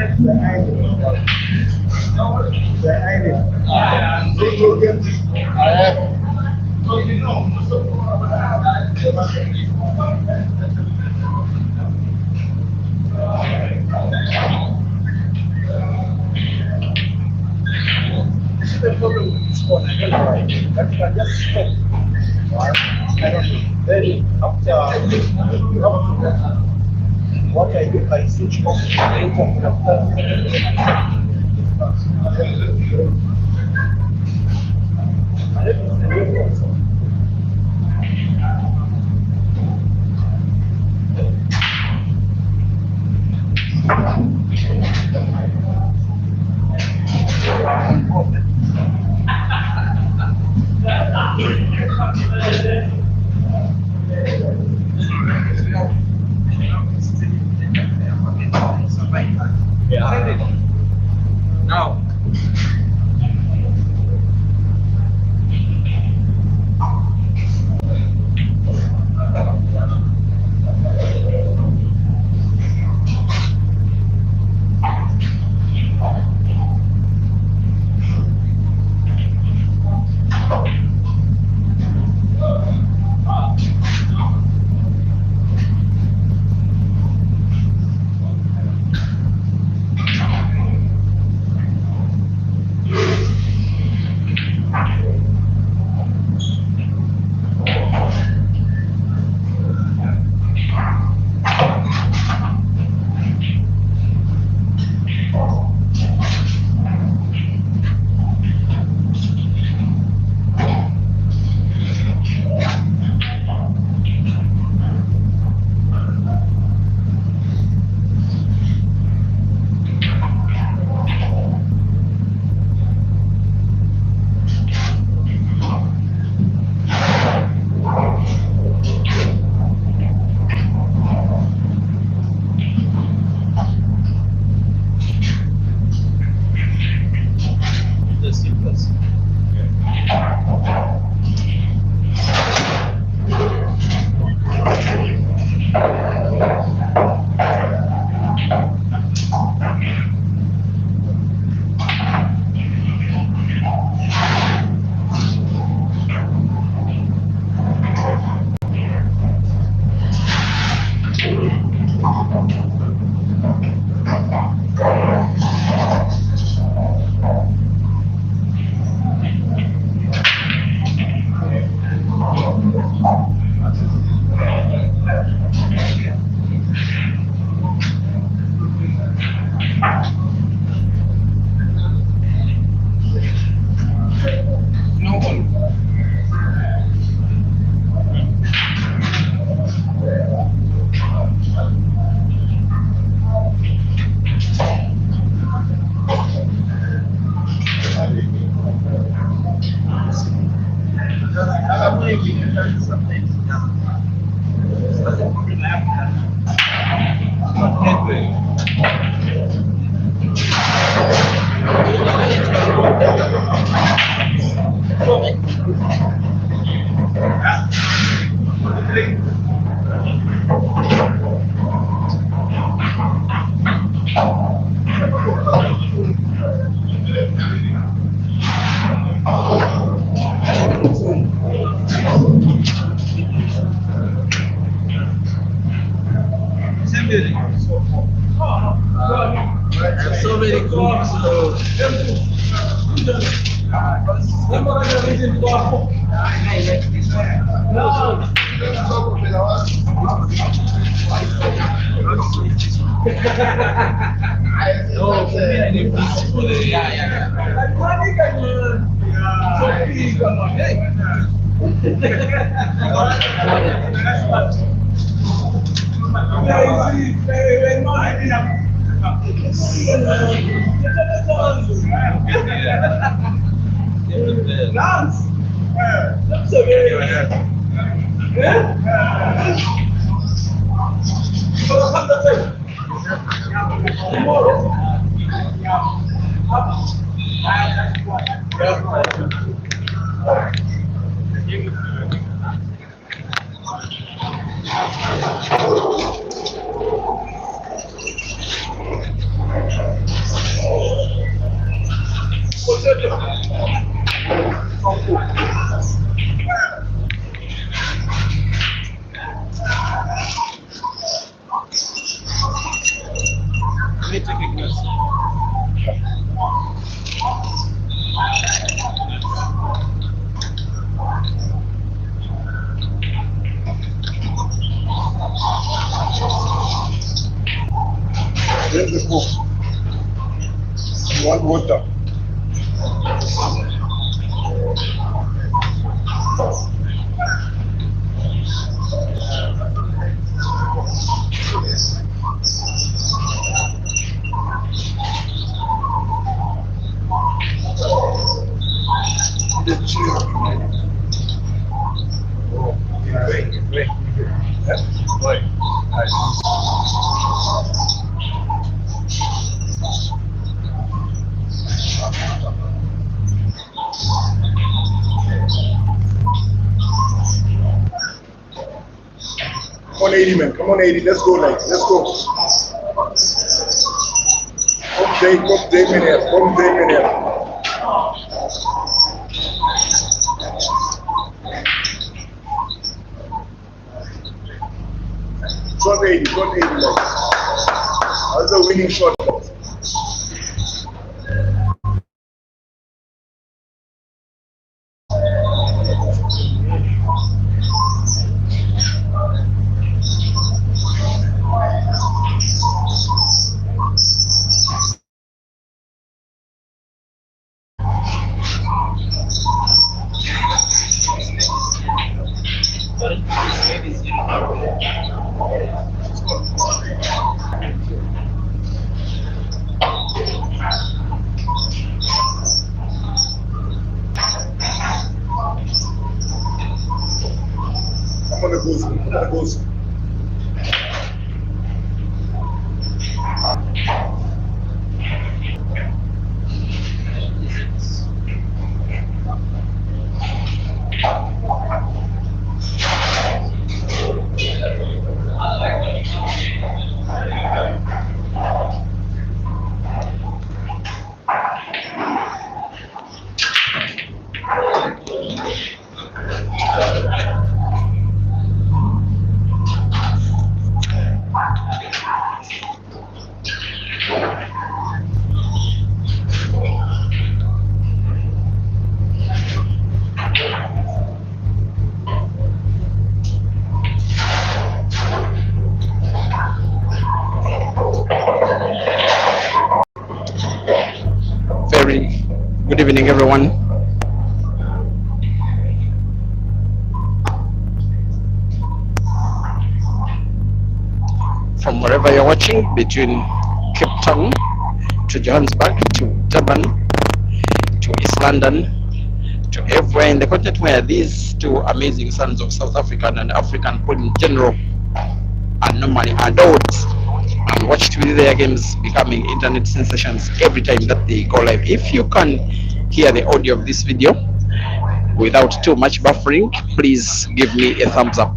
This is the problem with this one. I don't know why. But you can just stop. I don't know. Then after what I do, I switch off the Now. So many groups. There's the book. You want water? The chair. Oh, wait. Wait. Come on, 80 man. Come on, 80. Let's go, like. Let's go. Kom Dave meneer. Kom Dave meneer. Shot 80, like. That's a winning shot. I'm gonna go. Good evening, everyone. From wherever you're watching, between Cape Town to Johannesburg to Durban to East London to everywhere in the continent where these two amazing sons of South African and African people in general are normally adored and watched with their games becoming internet sensations every time that they go live. If you can hear the audio of this video without too much buffering, please give me a thumbs up.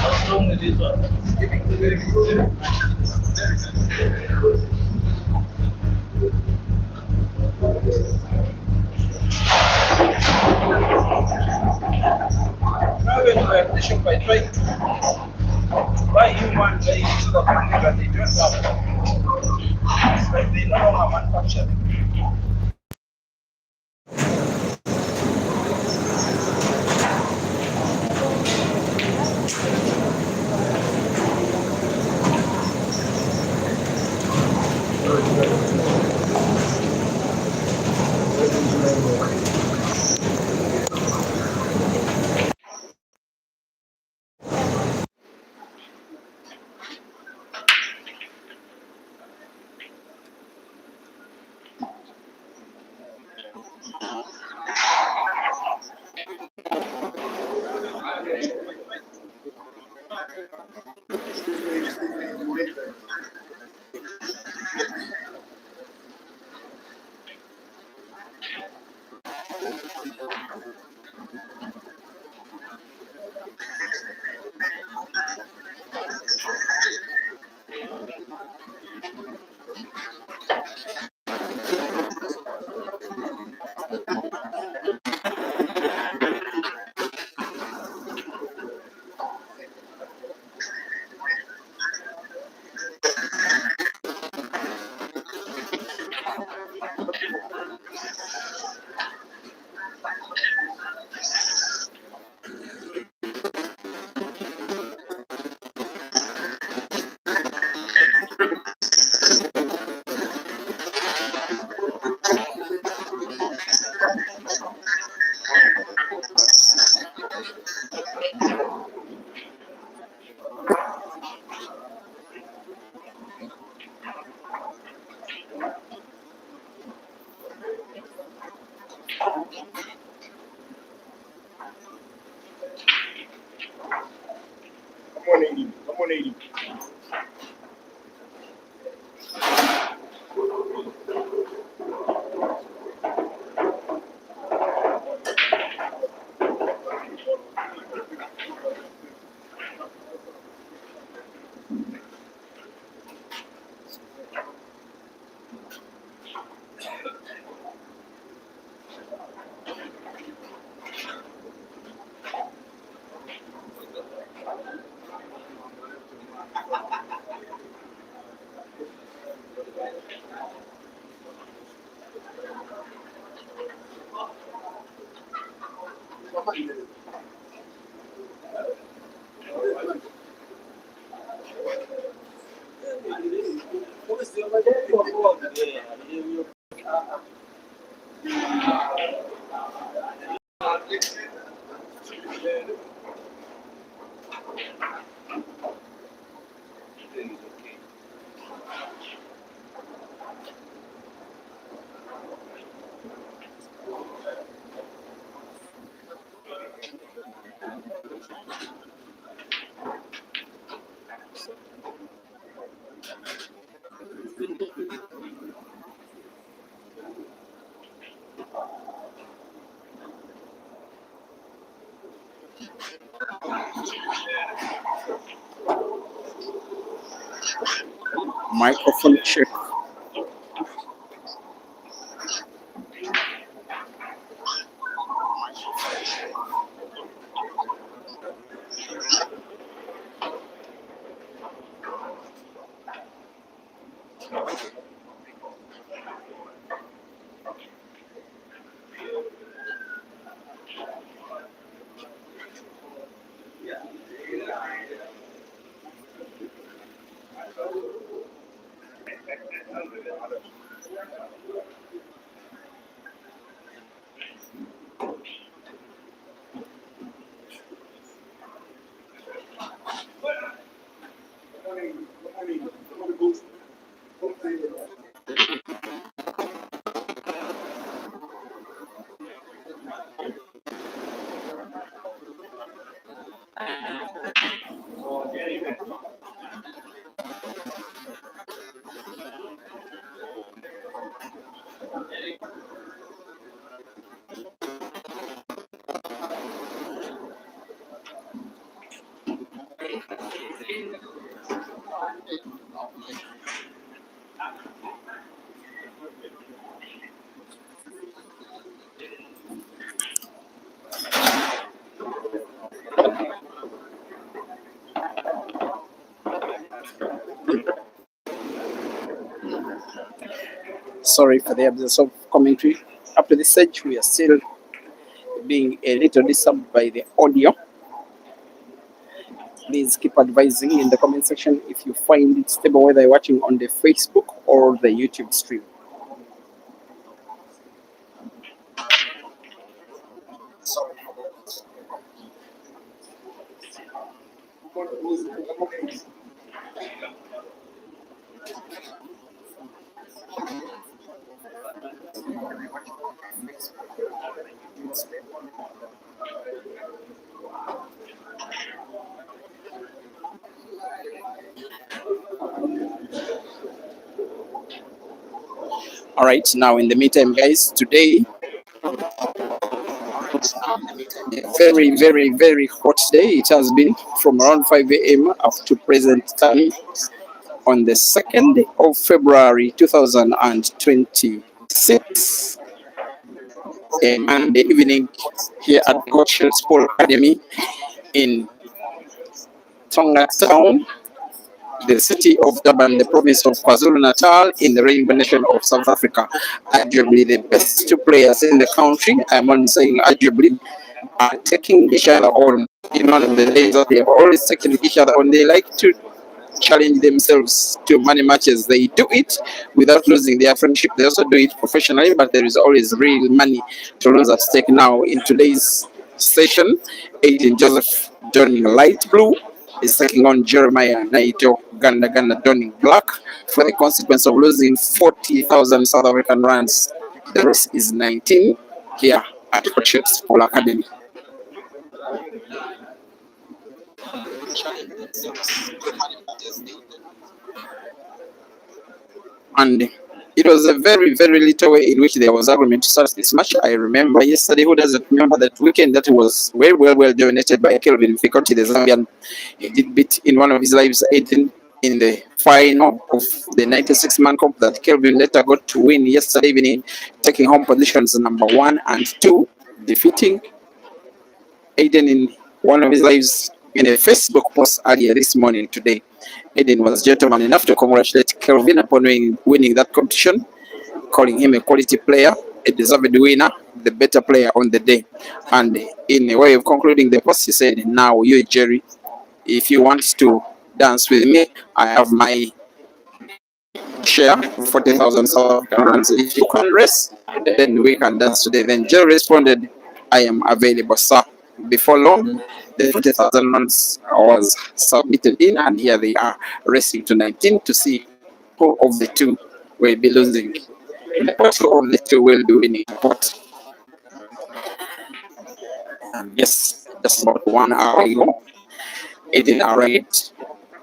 How long it is? Very good. Now when we are the shop, I try to buy human so that they don't have. Like they no longer manufacture. Come on, Aiden. Come on, Aiden. Microphone check. Sorry for the absence of commentary. Up to this stage, we are still being a little disturbed by the audio. Please keep advising in the comment section if you find it stable, whether you're watching on the Facebook or the YouTube stream. All right, now in the meantime, guys, today, very, very, very hot day. It has been from around 5 a.m. up to present time on the 2nd of February 2026, a Monday evening here at HOTSHOTS Sport Academy in Tongaat Town, the city of Durban, the province of KwaZulu-Natal, in the rainbow nation of South Africa. Arguably the best two players in the country, I'm only saying arguably, are taking each other on. In one of the days that they have always taken each other on, they like to challenge themselves to money matches. They do it without losing their friendship. They also do it professionally, but there is always real money to lose at stake. Now, in today's session, Aiden Joseph, donning light blue, is taking on Jeremiah Naito Ganda donning black for the consequence of losing 40,000 South African rands. The rest is 19 here at HOTSHOTS Sport Academy. And it was a very, very little way in which there was agreement to start this match. I remember yesterday, who doesn't remember that weekend that was well dominated by Kelvin Fikoti, the Zambian. He did beat in one of his lives Aiden in the final of the 96-man cup that Kelvin later got to win yesterday evening, taking home positions number 1 and 2, defeating Aiden in one of his lives in a Facebook post earlier this morning today. Aiden was gentleman enough to congratulate Kelvin upon winning that competition, calling him a quality player, a deserved winner, the better player on the day. And in a way of concluding the post, he said, "Now you, Jerry, if you want to dance with me, I have my share, 40,000 South African rands. If you can rest, then we can dance today." Then Jerry responded, "I am available, sir." Before long, the 40,000 rands was submitted in, and here they are, racing to 19 to see who of the two will be losing. Who of the two will be winning the pot. Yes, just about 1 hour ago, Aiden arrived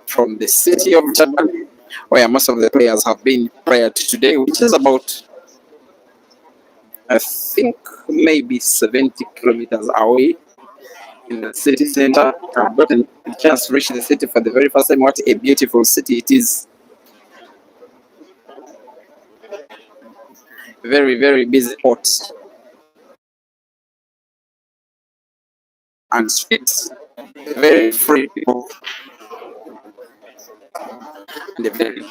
from the city of Durban, where most of the players have been prior to today, which is about, I think, maybe 70 kilometers away in the city center. I've gotten a chance to reach the city for the very first time. What a beautiful city it is. Very, very busy ports and streets. Very free people. And a very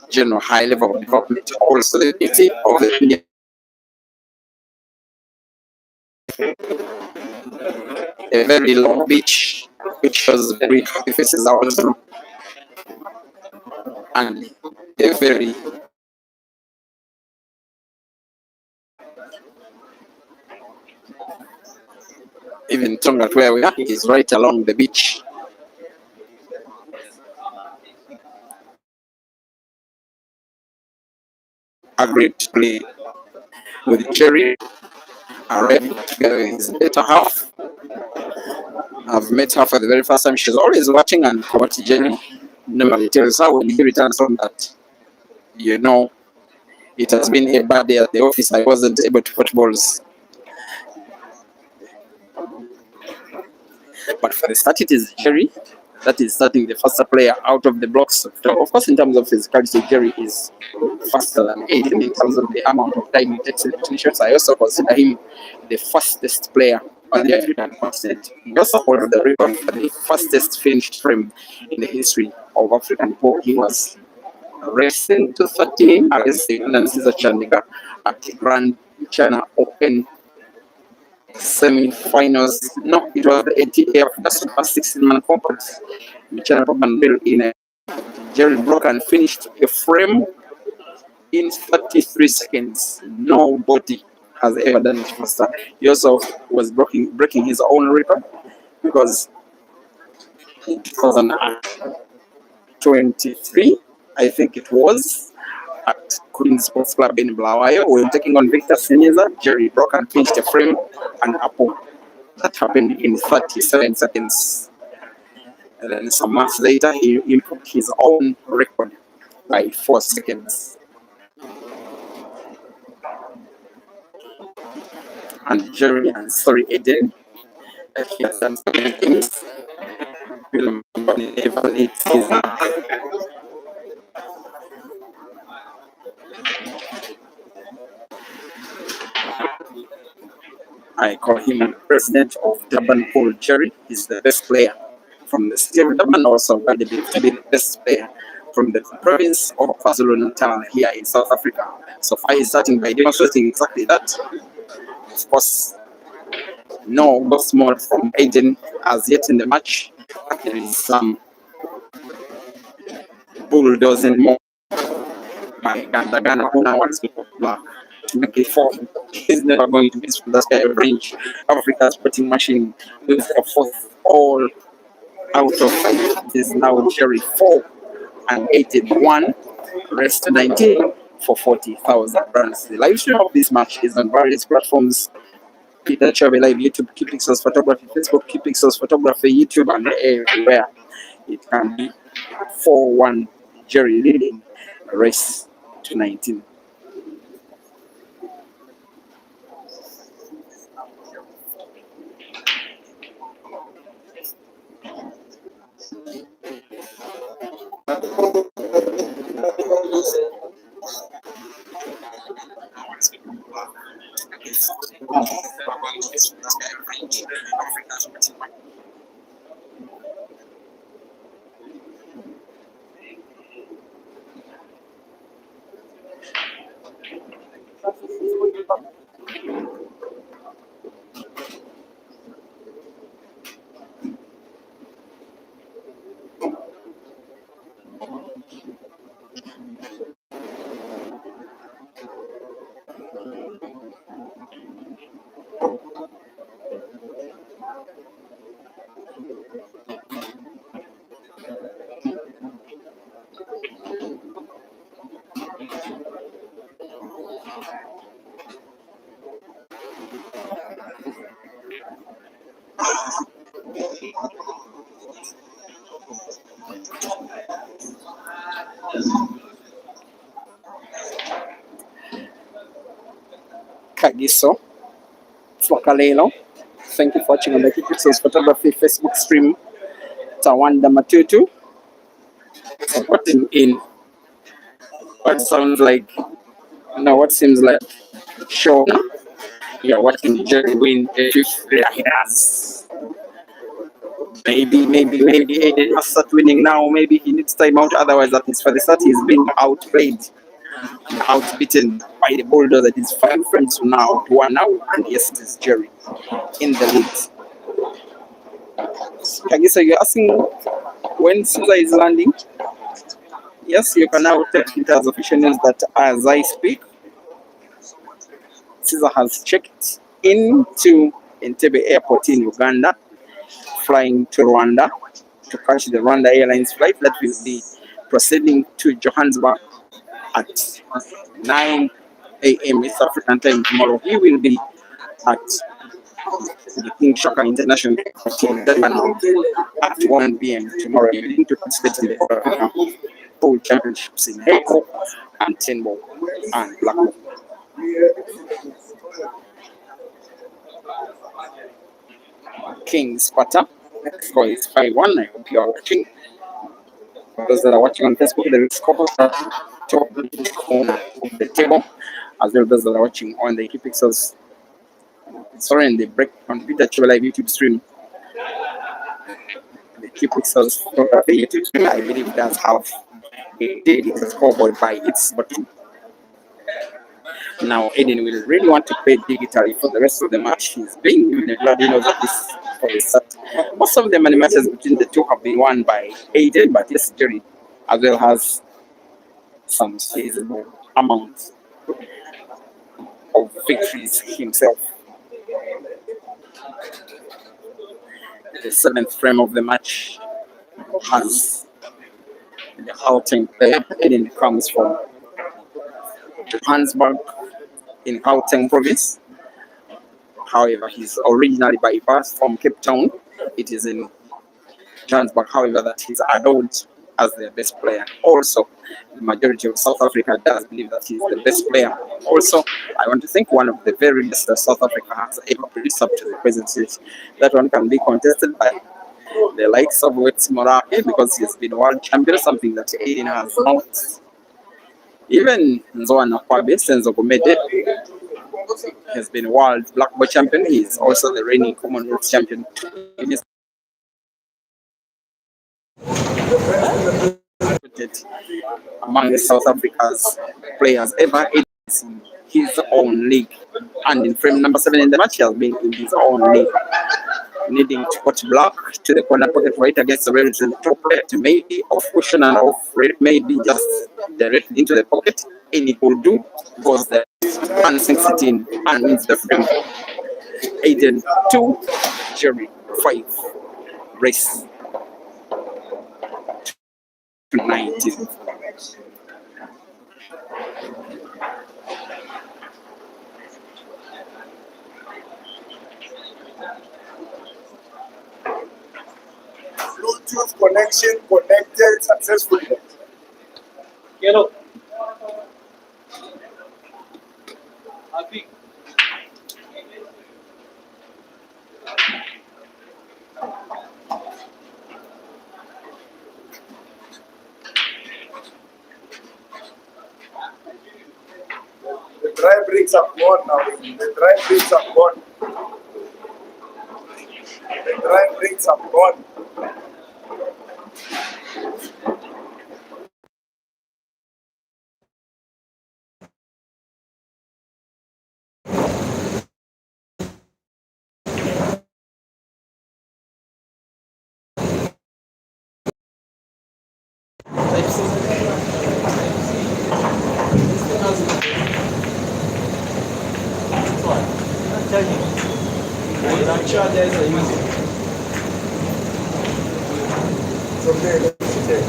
general high level of development. Also the beauty of the Indian. A very long beach, which shows very happy faces out of, and a very even Tongaat, where we are, is right along the beach. Agreed to play with Jerry, arrived together with his better half. I've met her for the very first time. She's always watching, and what Jerry normally tells her when he returns home that, you know, it has been a bad day at the office. I wasn't able to put balls. But for the start, it is Jerry that is starting the faster player out of the blocks. Of course, in terms of physicality, Jerry is faster than Aiden in terms of the amount of time he takes between shots. I also consider him the fastest player on the African continent. He also holds the record for the fastest finished frame in the history of African pool. He was racing to 30 against the Ugandan Caesar Chandigarh at the Grand China Open semi-finals. No, it was the ATA of the Super 16-man conference. China Durban built in a Jerry broke and finished a frame in 33 seconds. Nobody has ever done it faster. He also was breaking his own record because in 2023, I think it was, at Queen Sports Club in Blawayo, we were taking on Victor Senyeza. Jerry broke and finished a frame and apple. That happened in 37 seconds. And then some months later, he improved his own record by 4 seconds. And Jerry and Aiden, he has done so many things. Will never need his I call him president of Durban Pool. Jerry. He's the best player from the state of Durban, also valuable to be the best player from the province of KwaZulu-Natal here in South Africa. So far, he's starting by demonstrating exactly that. Of course, no boss more from Aiden as yet in the match. There is some bulldozing more by Ghana who now wants to make it fall. He's never going to miss from that kind of range. Africa's putting machine with a fourth all out of 5. It is now Jerry 4 and 81, rest 19 for 40,000 runs. The live stream of this match is on various platforms. Peter Chubby Live, YouTube, Kipixels Photography, Facebook, Kipixels Photography, YouTube, and everywhere. It can be 4-1 Jerry leading, race to 19. Kagiso Flakalelo. Thank you for watching on the Kipixels Photography Facebook stream. Tawanda Matutu supporting in what sounds like, no, what seems like show. You're watching Jerry win a 5th yes. Maybe Aiden must start winning now. Maybe he needs time out, otherwise at least for the start he's being outplayed, outbeaten by the bulldozer. That is 5 frames now to 1 now, and yes, it is Jerry in the lead. Kagisa, you're asking when Caesar is landing? Yes, you can now take it as official news that as I speak, Caesar has checked into Entebbe Airport in Uganda, flying to Rwanda to catch the Rwanda Airlines flight that will be proceeding to Johannesburg at 9 a.m. East African time tomorrow. He will be at the King Shaka International Airport in Durban at 1 p.m. tomorrow evening to participate in the Pool Championships in Heko and Tenbo and Blackpool. King Sparta. Score is 5-1. I hope you are watching. For those that are watching on Facebook, there is score top corner of the table, as well as those that are watching on the Kipixels. Sorry, in the break on Peter Chubby Live YouTube stream. The Kipixels photography YouTube stream, I believe, does have did it was covered by its bottom. Now Aiden will really want to play digitally for the rest of the match. He's playing with the Gladinos at this for a start. Most of the many matches between the two have been won by Aiden, but yes, Jerry as well has some sizable amount of victories himself. The seventh frame of the match has the Gauteng player. Aiden comes from Johannesburg in Gauteng province. However, he's originally by birth from Cape Town. It is in Johannesburg, however, that he's adored as the best player. Also, the majority of South Africa does believe that he's the best player. Also, I want to think one of the very best that South Africa has ever produced up to the present stage. That one can be contested by the likes of Wits Morake because he's been world champion, something that Aiden has not. Even Nzoana Kwabe Senzo Gomede has been world black ball champion. He is also the reigning Commonwealth champion. Among the South Africa's players ever in his own league, and in frame number 7 in the match, he has been in his own league, needing to put black to the corner pocket right against the relative top player to maybe off cushion and off red, maybe just directly into the pocket. And he will do goes there and sinks it in and wins the frame. Aiden 2, Jerry 5. Race to 19. Bluetooth connection connected successfully. Yellow. Happy. The dry bricks are gone now. The dry bricks are gone. The dry bricks are gone. It's okay. It's okay.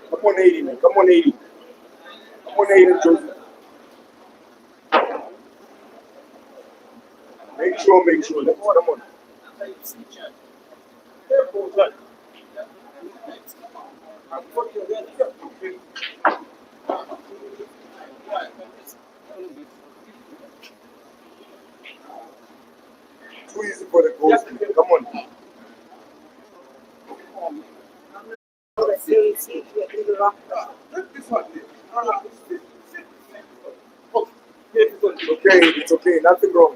Come on, Aiden. Come on, Aiden. Come on, Aiden Joseph. Make sure. Let's come on. Too easy for the goals. Come on. It's okay. Nothing wrong.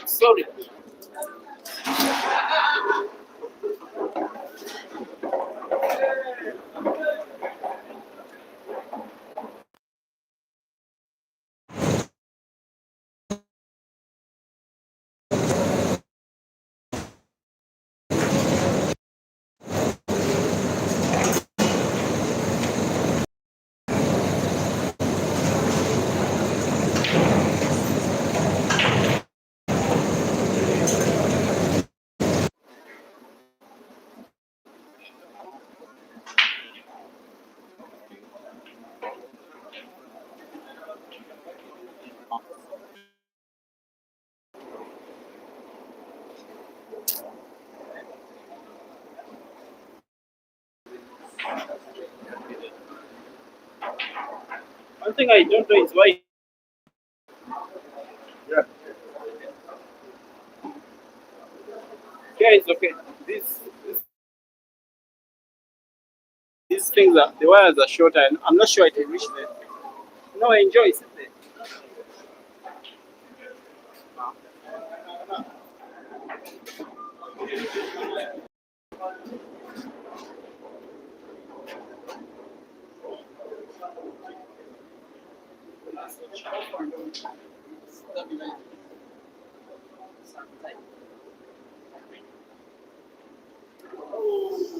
Sorry. One thing I don't know is why. Yeah. Yeah, it's okay. These things are, the wires are shorter, and I'm not sure I can reach them. No, I enjoy it.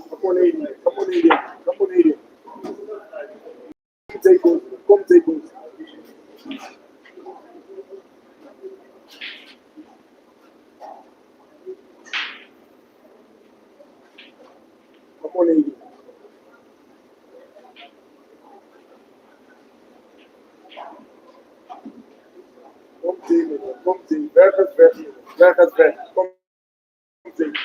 Come on, Aiden. Come on, Aiden. Come on, Aiden. Take those. Come take those. Come on, Aiden. Come take it. Come take. Werkers weg. Werkers weg. Come take.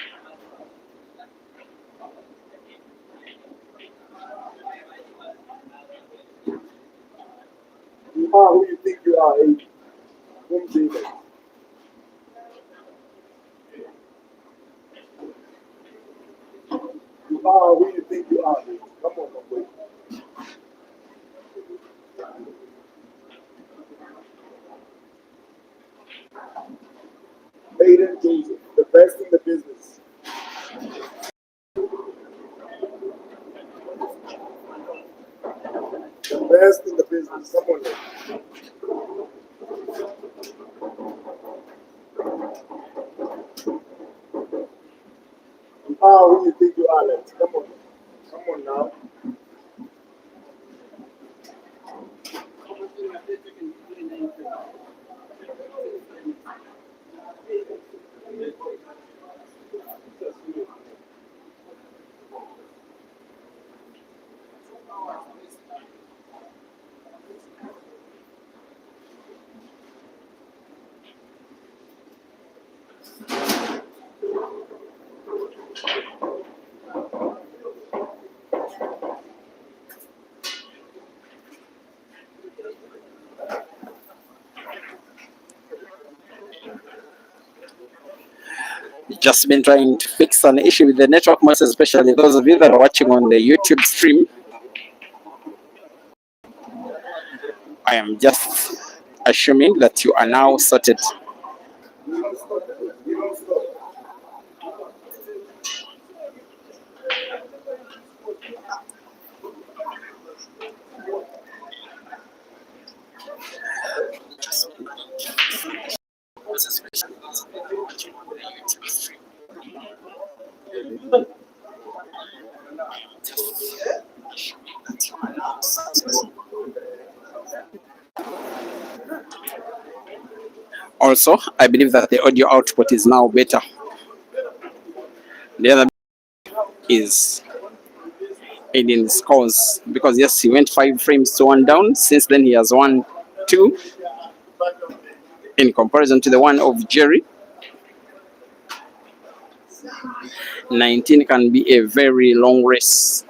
You are who you think you are, Aiden. Come take it. You are who you think you are, Aiden. Come on, my boy. Aiden Joseph, the best in the business. The best in the business. Come on, Aiden. You are who you think you are, Lex. Come on. Come on now. Just been trying to fix an issue with the network, most especially those of you that are watching on the YouTube stream. I am just assuming that you are now sorted. You don't stop. You don't stop. Most especially those of you that are watching on the YouTube stream. I am just assuming that you are now sorted. Also, I believe that the audio output is now better. The other is Aiden's scores, because yes, he went 5 frames to 1 down. Since then, he has won 2 in comparison to the one of Jerry. 19 can be a very long race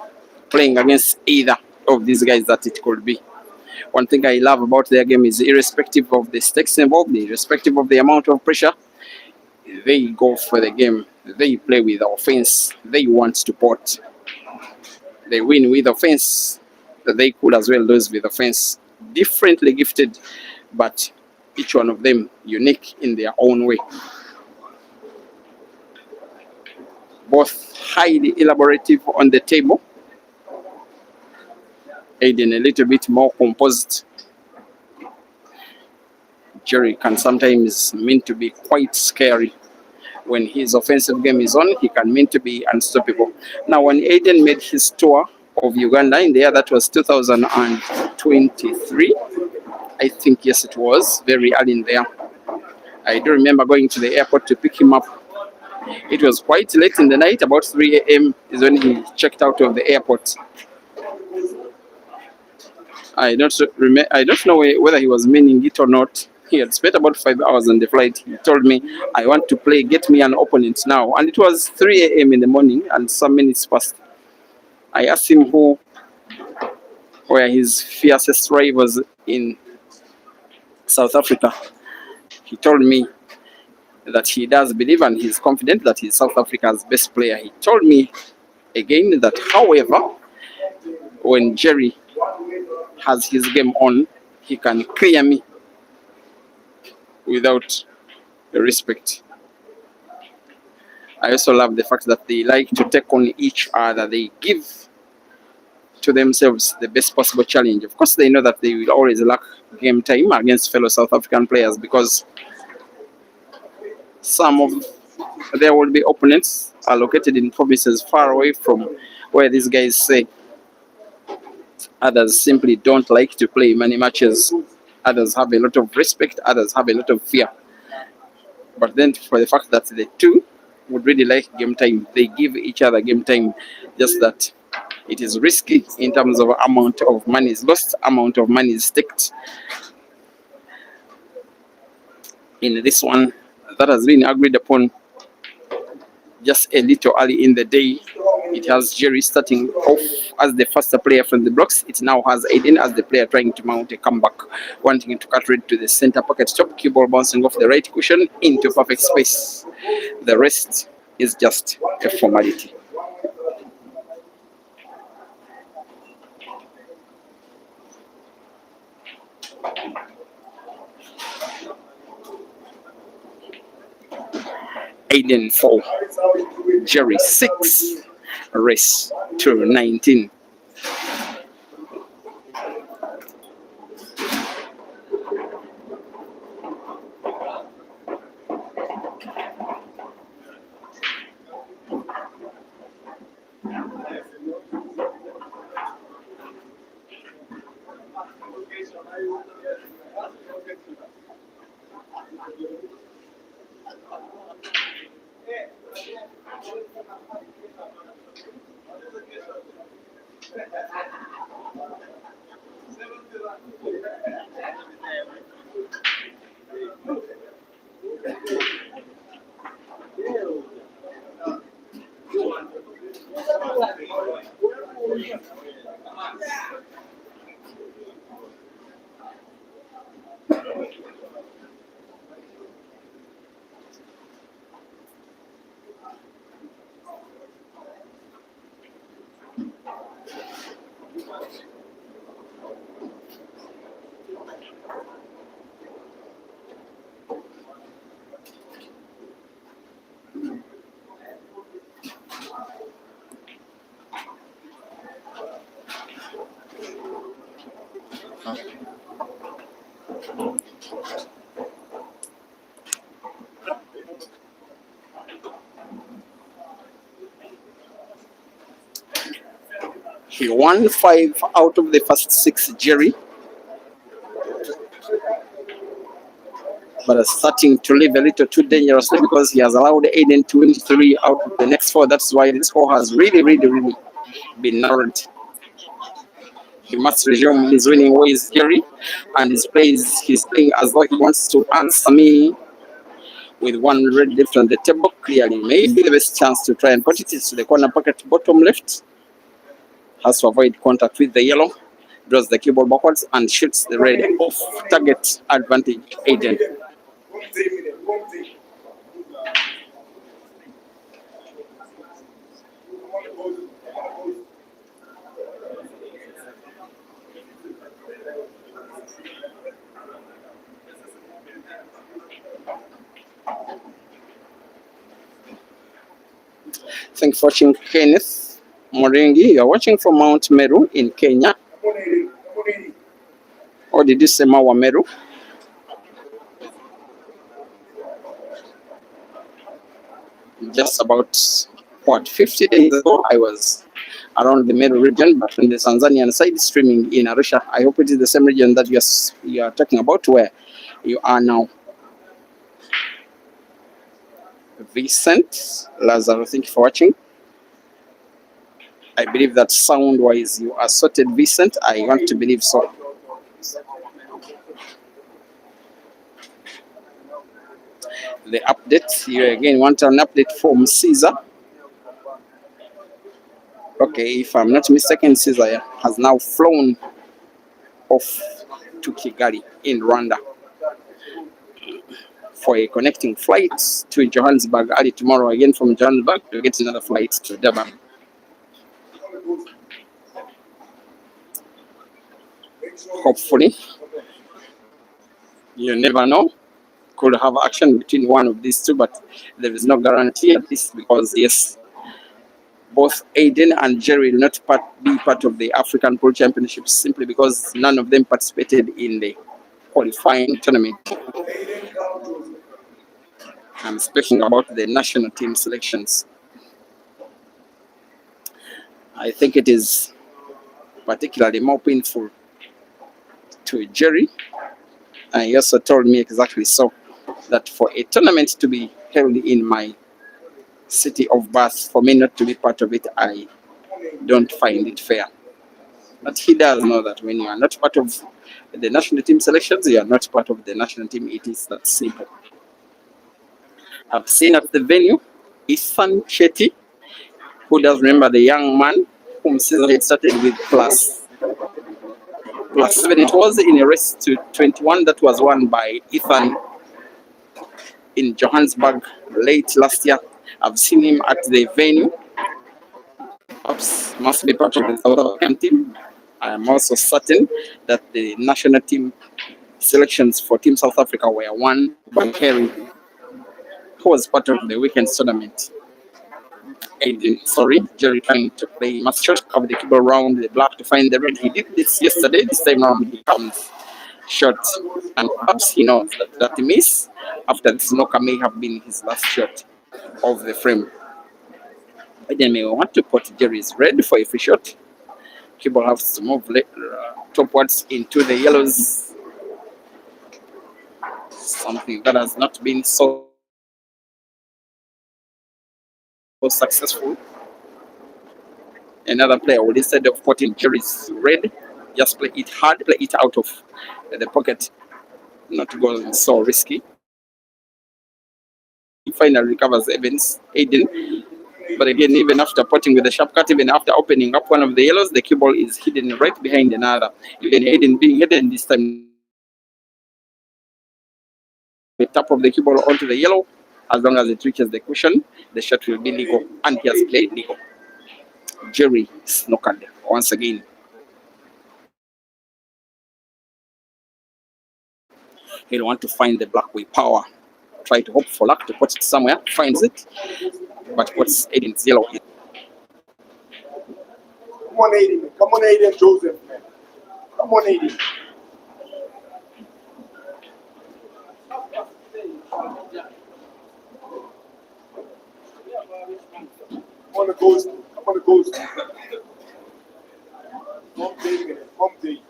playing against either of these guys that it could be. One thing I love about their game is irrespective of the stakes involved, irrespective of the amount of pressure, they go for the game. They play with offense. They want to pot. They win with offense. They could as well lose with offense. Differently gifted, but each one of them unique in their own way. Both highly elaborative on the table. Aiden a little bit more composed. Jerry can sometimes mean to be quite scary. When his offensive game is on, he can mean to be unstoppable. Now, when Aiden made his tour of Uganda in the year that was 2023, I think, yes, it was very early in there. I do remember going to the airport to pick him up. It was quite late in the night, about 3 a.m. is when he checked out of the airport. I don't know whether he was meaning it or not. He had spent about 5 hours on the flight. He told me, I want to play, get me an opponent now. And it was 3 a.m. in the morning and some minutes past. I asked him where his fiercest rivals in South Africa. He told me that he does believe and he's confident that he's South Africa's best player. He told me again that, however, when Jerry has his game on, he can clear me without respect. I also love the fact that they like to take on each other. They give to themselves the best possible challenge. Of course, they know that they will always lack game time against fellow South African players because some of their will-be opponents are located in provinces far away from where these guys say. Others simply don't like to play many matches. Others have a lot of respect. Others have a lot of fear. But then for the fact that the two would really like game time, they give each other game time, just that it is risky in terms of amount of money is lost, amount of money is staked. In this one, that has been agreed upon just a little early in the day. It has Jerry starting off as the faster player from the blocks. It now has Aiden as the player trying to mount a comeback, wanting to cut red to the center pocket top, cue ball bouncing off the right cushion into perfect space. The rest is just a formality. Aiden 4, Jerry 6, race to 19. He won 5 out of the first 6, Jerry. But is starting to live a little too dangerously because he has allowed Aiden to win 3 out of the next 4. That's why this score has really been narrowed. He must resume his winning ways, Jerry, and he's playing as though he wants to answer me with one red left on the table, clearly maybe the best chance to try and put it is to the corner pocket bottom left. Has to avoid contact with the yellow, draws the cue ball backwards and shoots the red off target. Advantage Aiden. Thanks for watching, Kenneth Moringi. You're watching from Mount Meru in Kenya. Or did you say Mawa Meru? Just about, what, 50 days ago, I was around the Meru region, but on the Tanzanian side, streaming in Arusha. I hope it is the same region that you are talking about, where you are now. Vincent Lazaro, thank you for watching. I believe that sound-wise you are sorted, Vincent. I want to believe so. The update, you again want an update from Caesar. Okay, if I'm not mistaken, Caesar has now flown off to Kigali in Rwanda for a connecting flight to Johannesburg early tomorrow. Again from Johannesburg to get another flight to Durban. Hopefully, you never know, could have action between one of these two, but there is no guarantee at least, because yes, both Aiden and Jerry will not be part of the African Pool Championships simply because none of them participated in the qualifying tournament. I'm speaking about the national team selections. I think it is particularly more painful to Jerry, and he also told me exactly so, that for a tournament to be held in my city of birth, for me not to be part of it, I don't find it fair. But he does know that when you are not part of the national team selections, you are not part of the national team. It is that simple. I've seen at the venue Ethan Chetty, who does remember the young man whom Caesar had started with plus 7. It was in a race to 21 that was won by Ethan in Johannesburg late last year. I've seen him at the venue. Perhaps must be part of the South African team. I am also certain that the national team selections for Team South Africa were won by Harry, who was part of the weekend tournament. Jerry trying to play must shot, cover the cable around the black to find the red. He did this yesterday. This time around he comes short, and perhaps he knows that the miss after the snooker may have been his last shot of the frame. Aiden may want to put Jerry's red for a free shot. Cable has to move topwards into the yellows. Something that has not been so successful. Another player would, instead of putting Jerry's red, just play it hard, play it out of the pocket, not to go so risky. He finally recovers Aiden. But again, even after putting with the sharp cut, even after opening up one of the yellows, the cue ball is hidden right behind another. Even Aiden being hidden this time, the top of the cue ball onto the yellow, as long as it reaches the cushion, the shot will be legal, and he has played legal. Jerry snookered once again. He'll want to find the black with power. Try to hope for luck to put it somewhere. Finds it, but puts Aiden's yellow in. Come on, Aiden, man. Come on, Aiden Joseph, man. Come on, Aiden. Come on, the ghost. Come on, the ghost. Come, David. Come, David.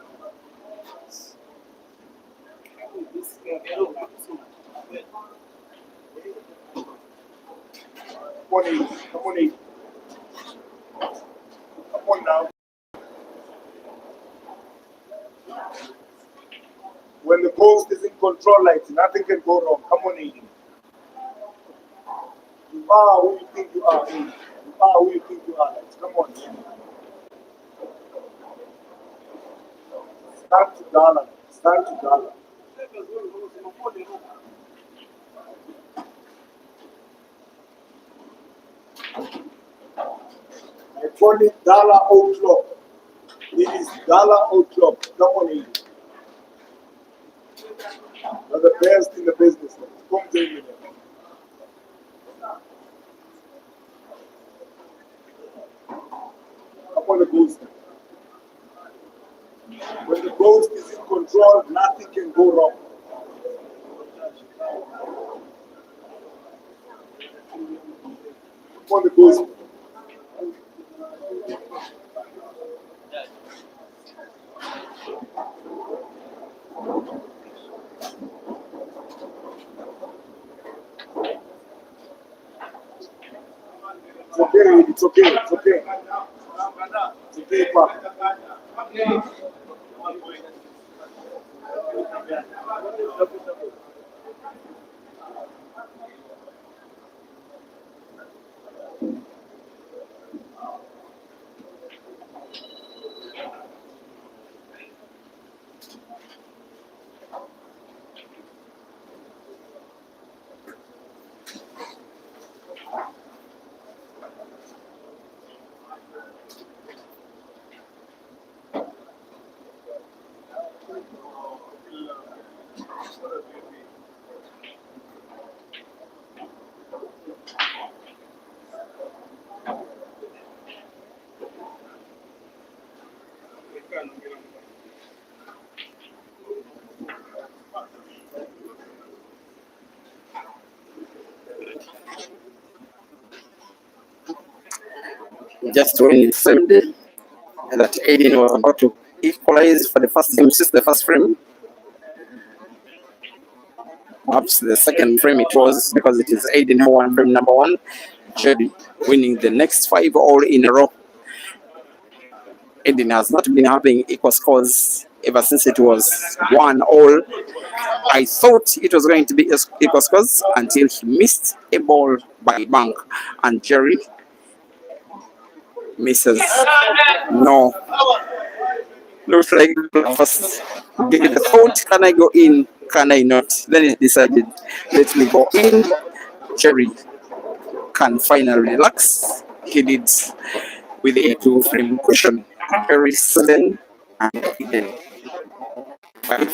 Come on, Aiden. Come on, Aiden. Come on now. When the ghost is in control, like nothing can go wrong. Come on, Aiden. You are who you think you are. You are who you think you are. Come on. Stand to dollar. Stand to dollar. I call it dollar o'clock. It is dollar o'clock. Come on in. You're the best in the business. Come take me there. Come on the ghost. When the ghost is in control, nothing can go wrong. Come on the ghost. It's okay, it's okay, it's okay. It's okay, Papa. Just when it seemed that Aiden was about to equalize for the first game, since the first frame, perhaps the second frame it was, because it is Aiden who won frame number one, Jerry winning the next 5 all in a row. Aiden has not been having equal scores ever since it was 1 all. I thought it was going to be equal scores until he missed a ball by bank, and Jerry misses. No. Looks like first give it a thought, can I go in, can I not? Then he decided, let me go in. Jerry can finally relax. He did with a 2 frame cushion. Jerry 7 and Aiden 5.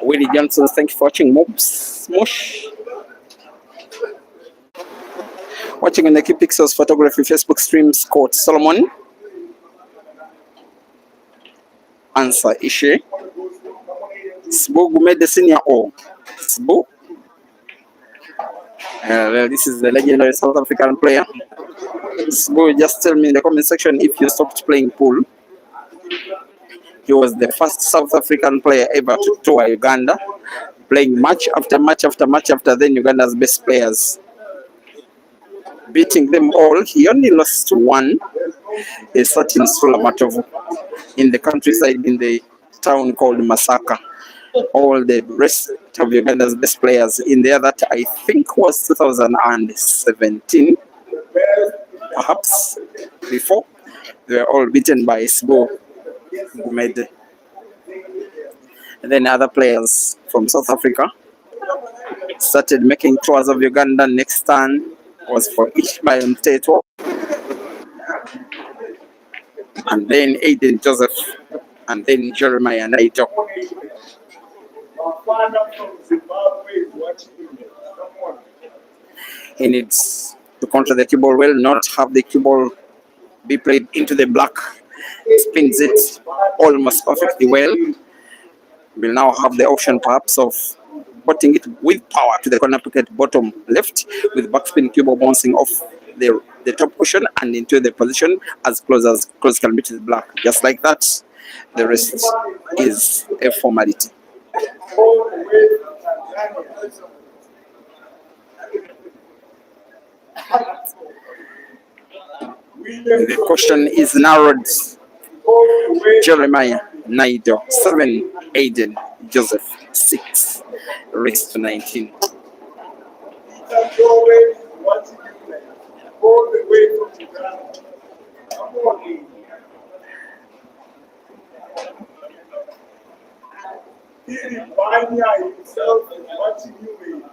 Willie Johnson, thank you for watching. Mobs Mosh. Watching on the Key Pixels Photography Facebook stream, Scott Solomon. Answer Ishe. Sbu Gumed the senior O. Sbu. This is the legendary South African player. Sbu, just tell me in the comment section if you stopped playing pool. He was the first South African player ever to tour Uganda, playing match after match after match after then Uganda's best players, beating them all. He only lost one, a certain Sulamatovu, in the countryside in the town called Masaka. All the rest of Uganda's best players in there, that I think was 2017, perhaps before, they were all beaten by Sbu Gumed. And then other players from South Africa started making tours of Uganda. Next turn was for Ishmael Mteto, and then Aiden Joseph, and then Jeremiah Naito. He needs to control the cue ball well, not have the cue ball be played into the black. Spins it almost perfectly well. We'll now have the option perhaps of putting it with power to the corner pocket bottom left, with backspin cue ball bouncing off the top cushion and into the position as close can be to the black. Just like that, the rest is a formality. All the way from Tanzania. The question is narrowed. All the way Jeremiah, Naido, 7, Aiden, Joseph, 6, raised to 19. that's always watching you play. All the way from Tanzania. Come on. He Banya himself is watching you win.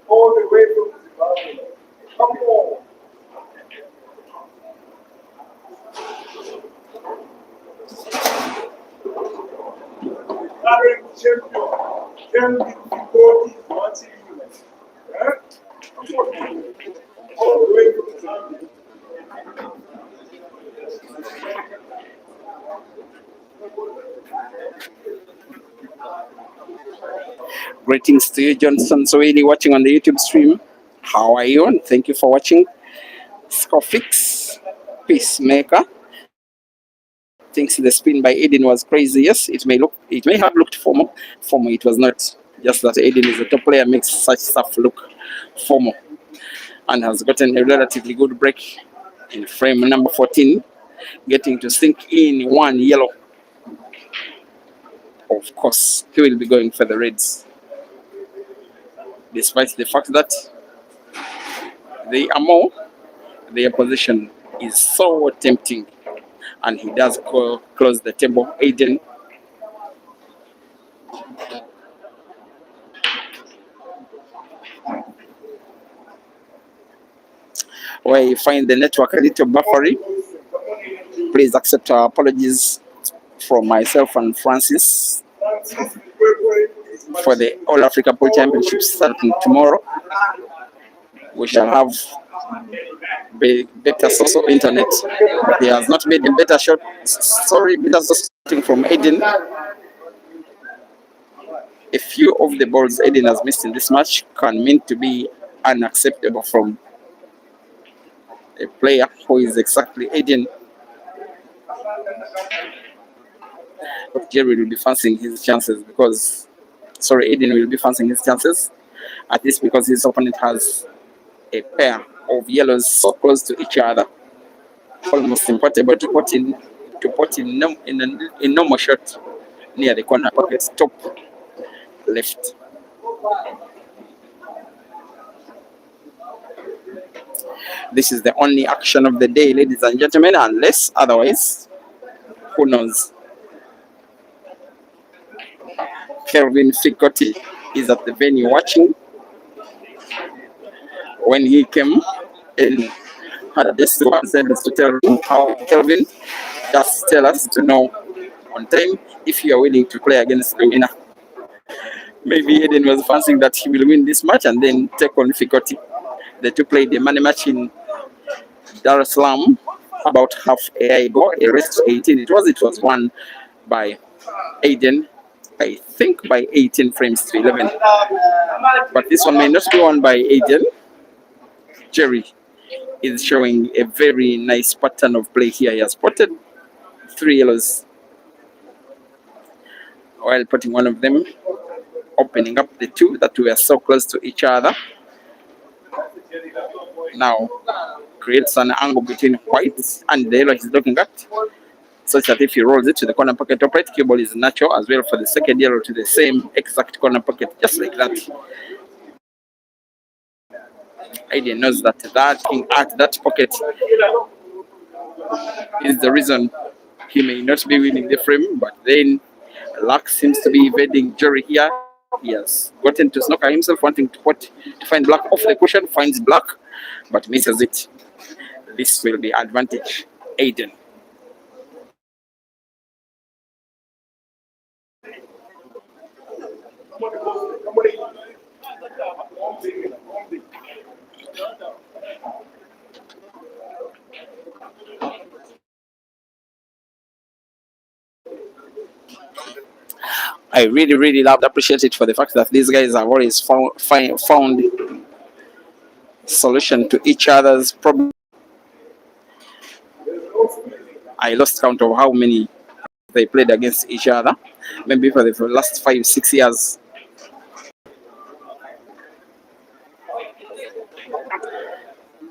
All the way from Zimbabwe. Come on. Current champion, Kelvin Figo is watching you. Eh? Come on. All the way from Zambia. Greetings to you, Johnson Sweeney, watching on the YouTube stream. How are you? And thank you for watching. Scofix, Peacemaker, thinks the spin by Aiden was crazy. Yes, it may have looked formal. Formal, it was not. Just that Aiden is a top player, makes such stuff look formal, and has gotten a relatively good break in frame number 14, getting to sink in one yellow. Of course, he will be going for the reds, despite the fact that they are more. Their position is so tempting, and he does close the table. Aiden, where you find the network a little buffery, please accept our apologies from myself and Francis for the All Africa Pool Championships starting tomorrow. We shall have better source of internet. He has not made a better shot. Sorry, better source starting from Aiden. A few of the balls Aiden has missed in this match can mean to be unacceptable from a player who is exactly Aiden. But Jerry will be fancying his chances because, Aiden will be fancying his chances, at least because his opponent has a pair of yellows so close to each other, almost impossible to put in normal shot near the corner pocket top left. This is the only action of the day, ladies and gentlemen, unless otherwise, who knows. Kelvin Figotti is at the venue watching. When he came and had this one sentence to tell how Kelvin, just tell us to know on time if you are willing to play against the winner. Maybe Aiden was fancying that he will win this match and then take on Figotti. The two played the money match in Dar es Salaam about half a year ago, a race to 18. It was won by Aiden, I think by 18 frames to 11. But this one may not be won by Aiden. Jerry is showing a very nice pattern of play here. He has spotted 3 yellows while putting one of them, opening up the 2 that were so close to each other. Now creates an angle between white and the yellow he's looking at, such that if he rolls it to the corner pocket top right, cue ball is natural as well for the second yellow to the same exact corner pocket, just like that. Aiden knows that at that pocket is the reason he may not be winning the frame, but then luck seems to be evading Jerry here. He has gotten to snooker himself, wanting to find black off the cushion, finds black, but misses it. This will be advantage Aiden. I really, really love, appreciate it for the fact that these guys have always found solution to each other's problem. I lost count of how many they played against each other, maybe for the last 5-6 years.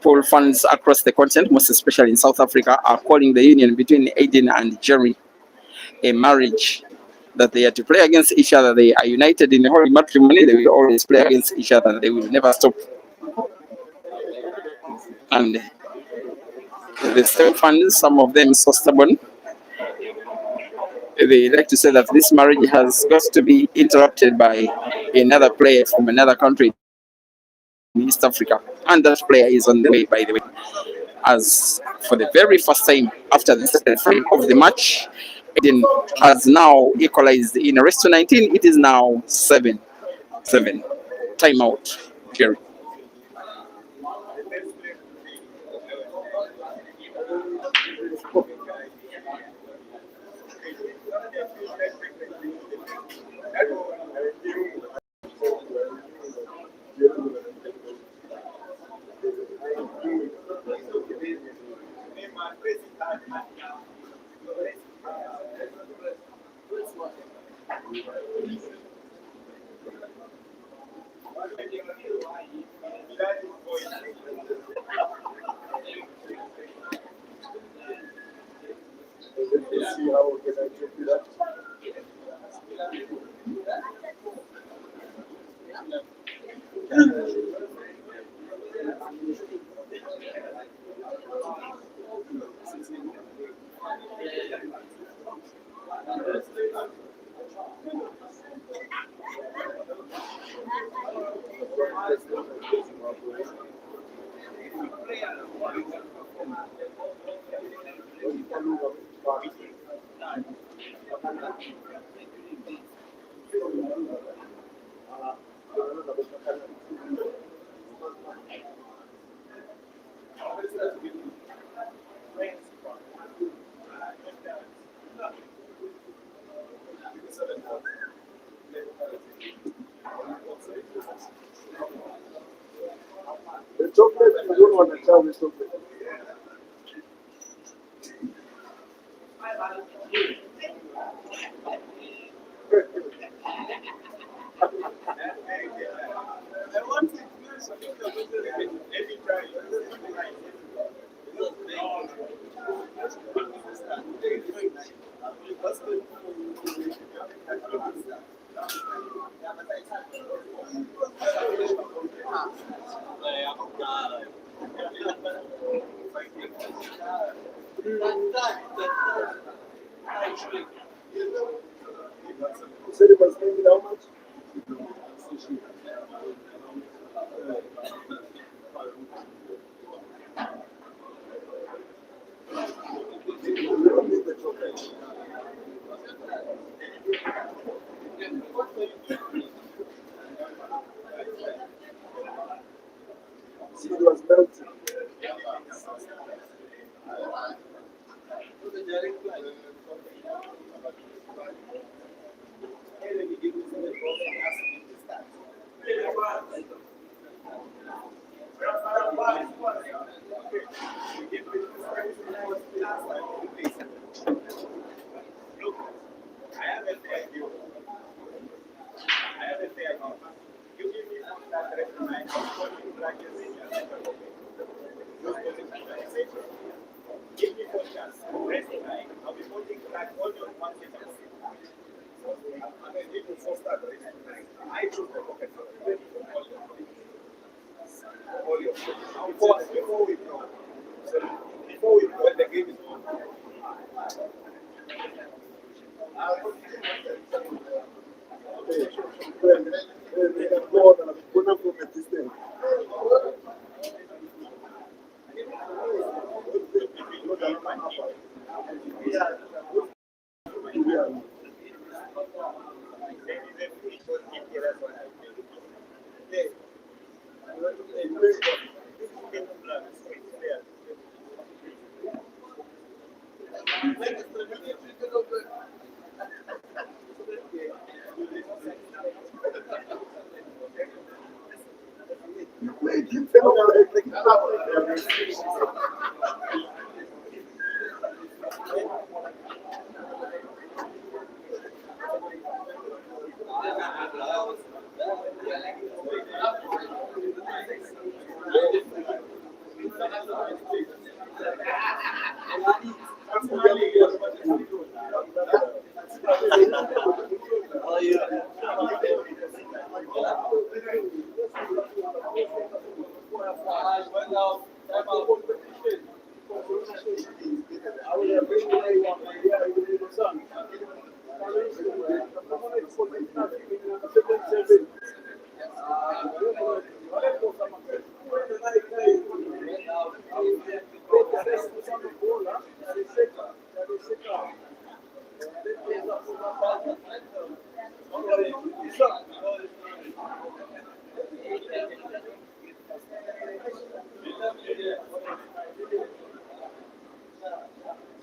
Pool fans across the continent, most especially in South Africa, are calling the union between Aiden and Jerry a marriage, that they are to play against each other. They are united in the holy matrimony. They will always play against each other. They will never stop. And the same fans, some of them so stubborn, they like to say that this marriage has got to be interrupted by another player from another country in East Africa. And that player is on the way, by the way. As for the very first time after the second frame of the match, Aiden has now equalized in a race to 19. It is now 7-7. Timeout. Jerry. The chocolate, I don't want to tell the chocolate. Said it was maybe how much? We don't need the chocolate. See, it was melting.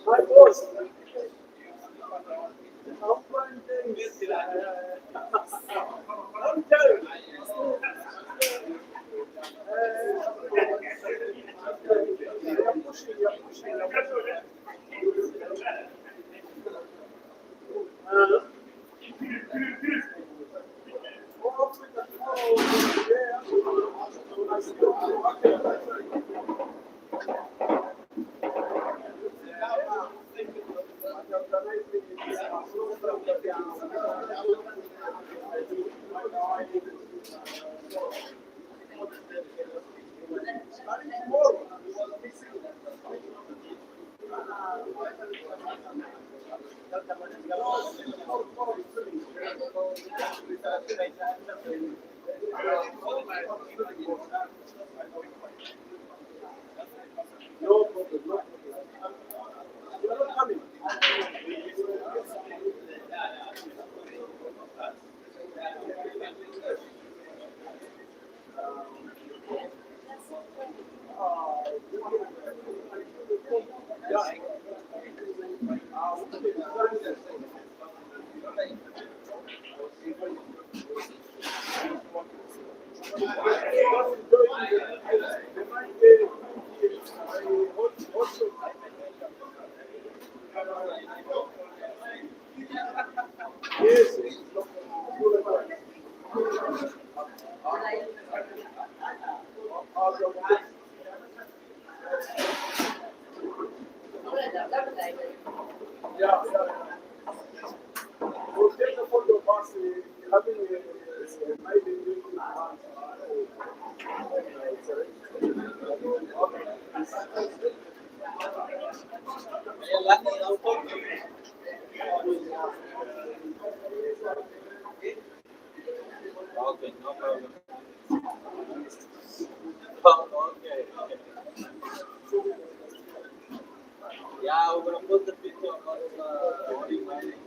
My boss. I'm telling you. You're pushing. No problem. You're not coming. Yes. Yeah. We'll take the photo of us having a maybe Okay, no problem. Oh, okay. Yeah, we're gonna put the picture on the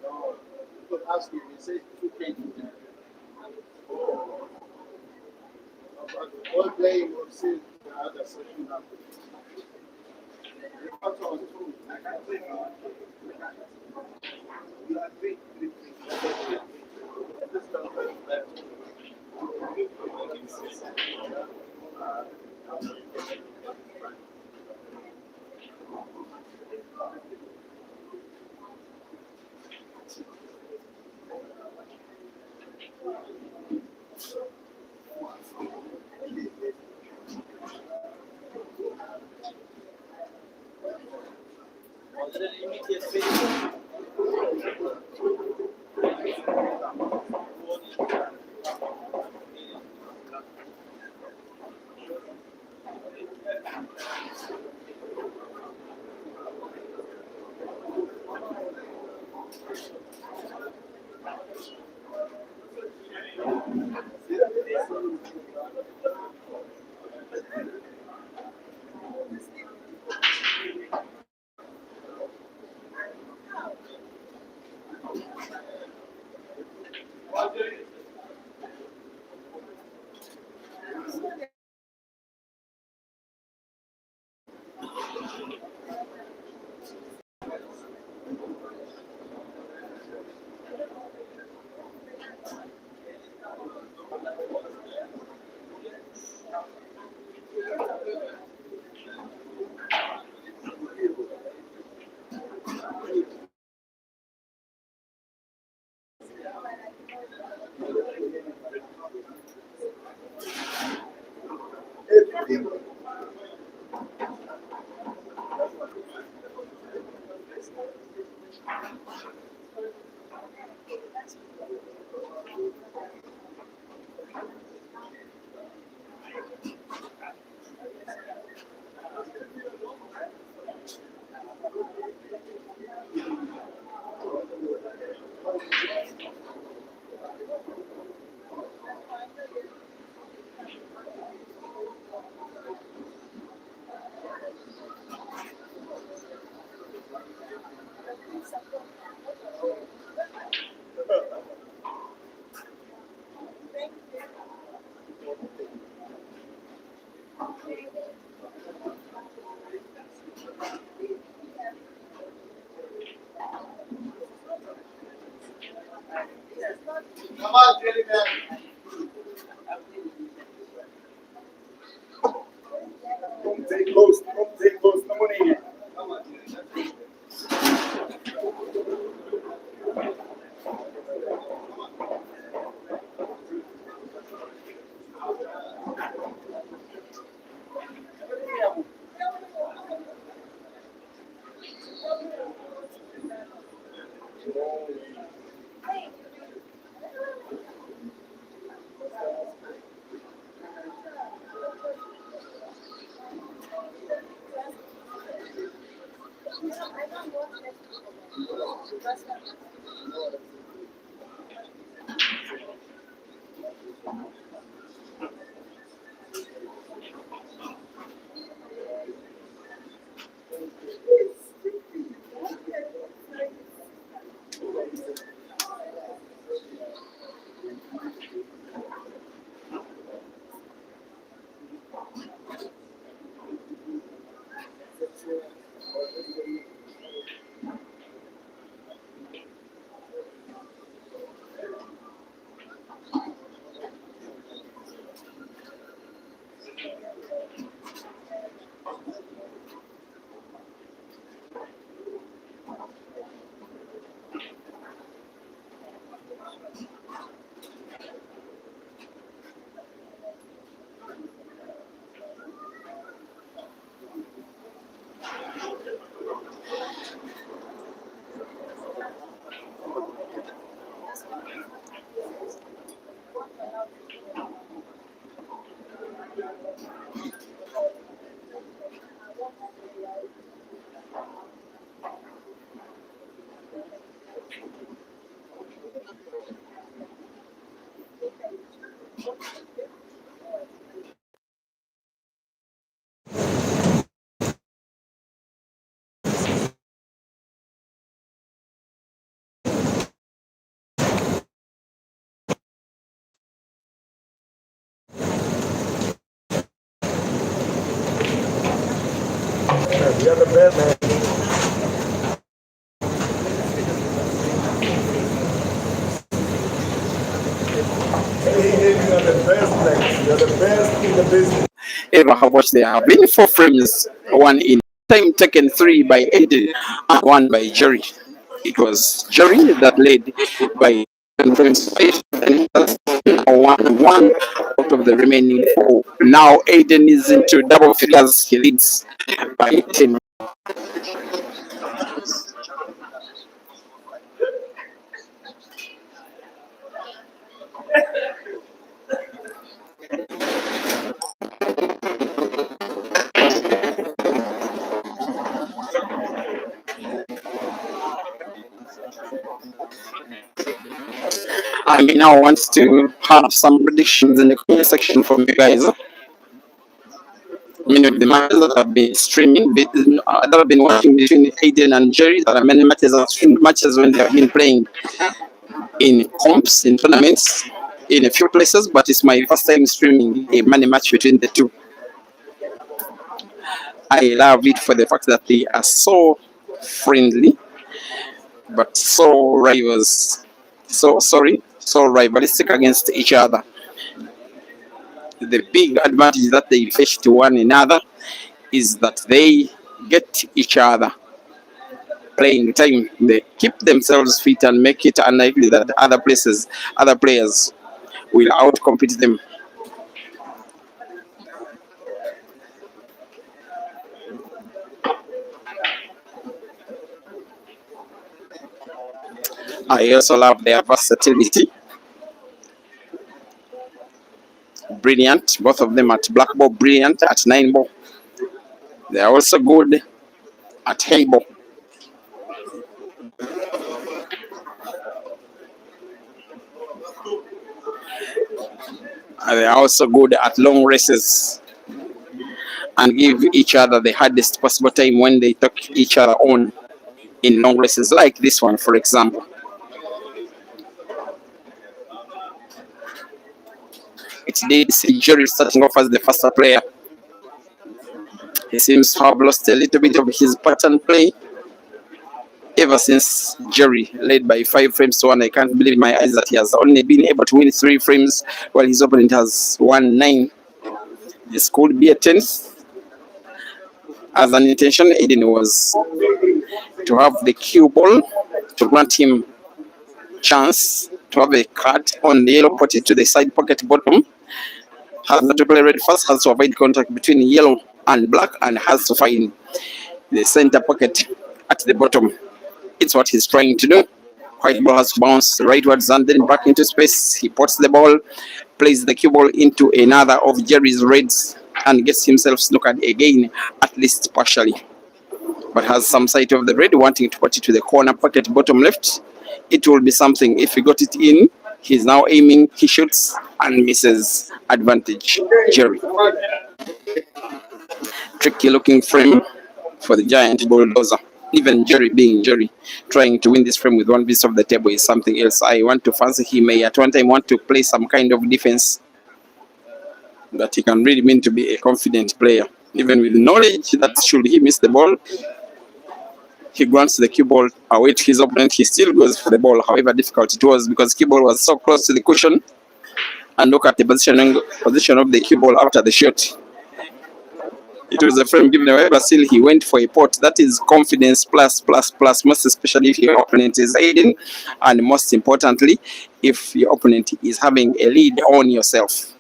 No, people ask you, they say 2K. But all day you will see the other section up. Come on, Jelly Man. Come take close, come on in. Come on, Jelly Man. man. You're the best, man. Hey, you're the best, man. You're the best in the business. Ever have watched, there have been 4 frames, one in time taken, 3 by Aiden and 1 by Jerry. It was Jerry that led by 10 frames, and that's 1 out of the remaining 4. Now Aiden is into double figures. He leads by 10. I may now want to have some predictions in the comment section from you guys. The matches that have been streaming, that have been watching between Aiden and Jerry, there are many matches that streamed matches when they have been playing in comps, in tournaments, in a few places, but it's my first time streaming a money match between the two. I love it for the fact that they are so friendly, but so rivals, so rivalistic against each other. The big advantage that they face to one another is that they get each other playing time. They keep themselves fit and make it unlikely that other players will outcompete them. I also love their versatility. Brilliant, both of them at black ball, brilliant at 9 ball. They are also good at hay ball. They are also good at long races and give each other the hardest possible time when they take each other on in long races, like this one, for example. It did see Jerry starting off as the faster player. He seems to have lost a little bit of his pattern play ever since Jerry led by 5 frames to 1. I can't believe my eyes that he has only been able to win 3 frames while his opponent has won 9. This could be a 10th. As an intention, Aiden was to have the cue ball to grant him chance to have a card on the yellow pocket to the side pocket bottom. Has not to play red first, has to avoid contact between yellow and black, and has to find the center pocket at the bottom. It's what he's trying to do. White ball has to bounce rightwards and then back into space. He puts the ball, plays the cue ball into another of Jerry's reds, and gets himself snookered again, at least partially. But has some sight of the red, wanting to put it to the corner pocket bottom left. It will be something. If he got it in, he's now aiming, he shoots and misses. Advantage, Jerry. Tricky looking frame for the giant bulldozer. Even Jerry, being Jerry, trying to win this frame with one piece of the table is something else. I want to fancy he may at one time want to play some kind of defense that he can really mean to be a confident player. Even with knowledge that should he miss the ball, he grants the cue ball away to his opponent. He still goes for the ball, however difficult it was, because cue ball was so close to the cushion. And look at the position of the cue ball after the shot. It was a frame given away, but still he went for a pot. That is confidence plus, most especially if your opponent is Aiden, and most importantly, if your opponent is having a lead on yourself.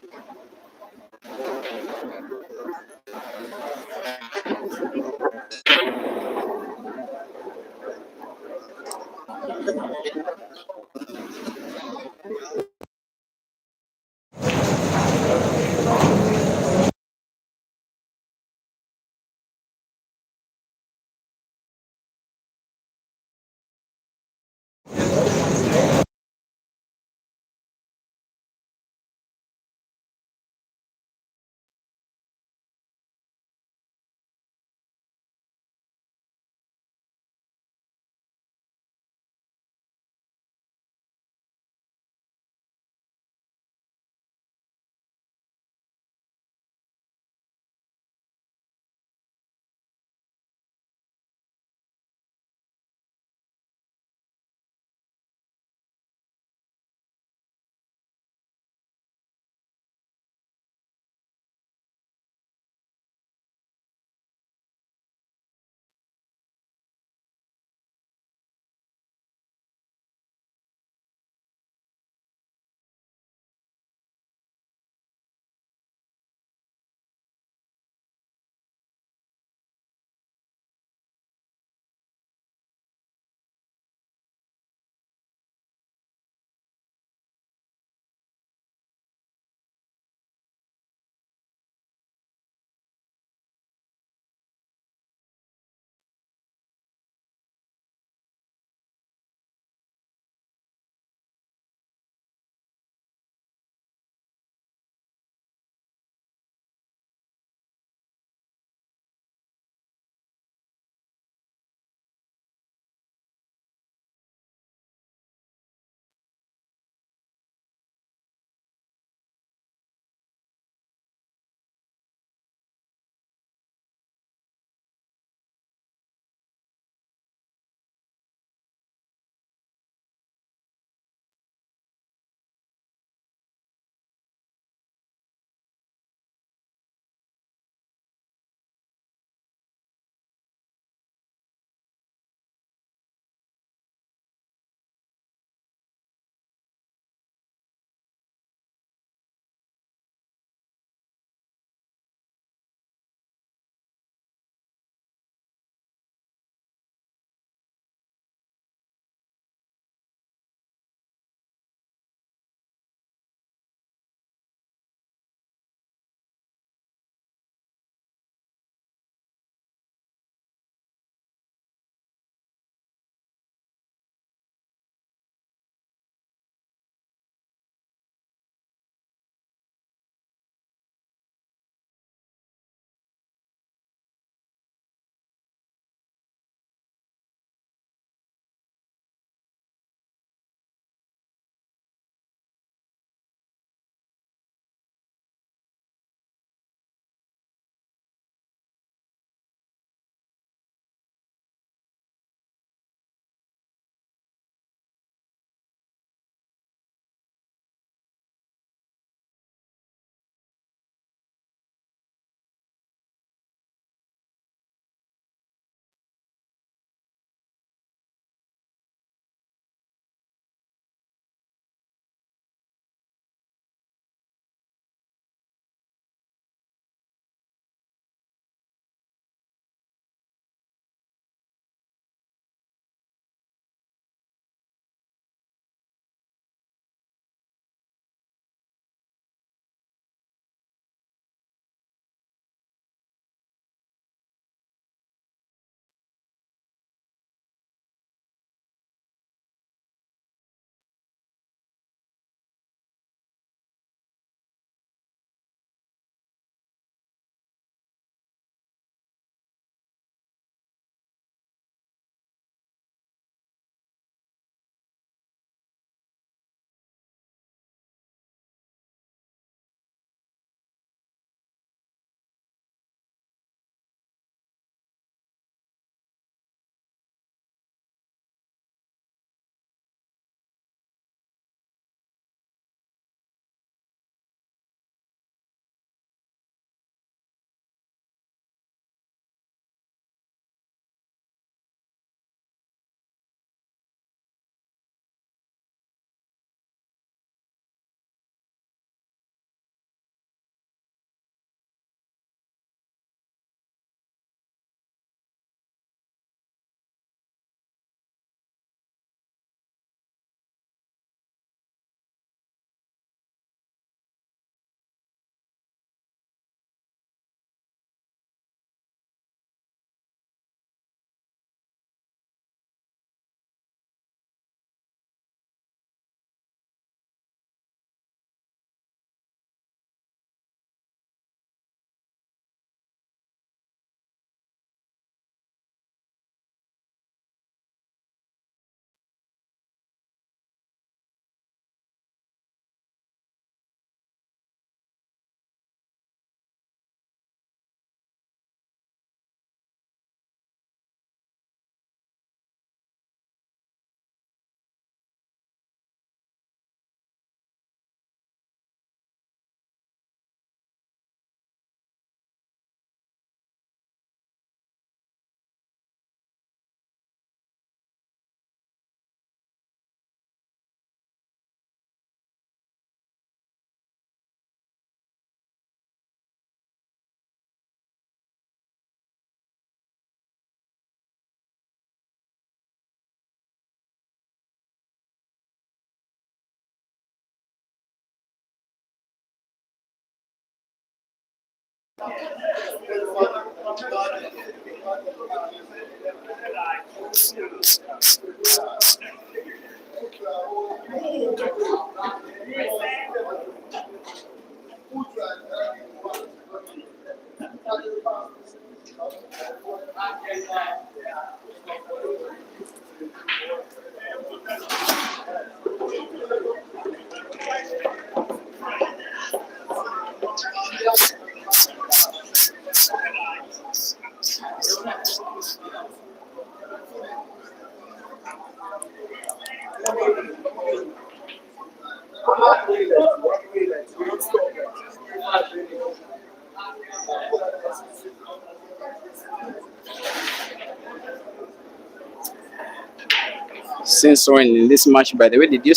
Since when in this match, by the way, did you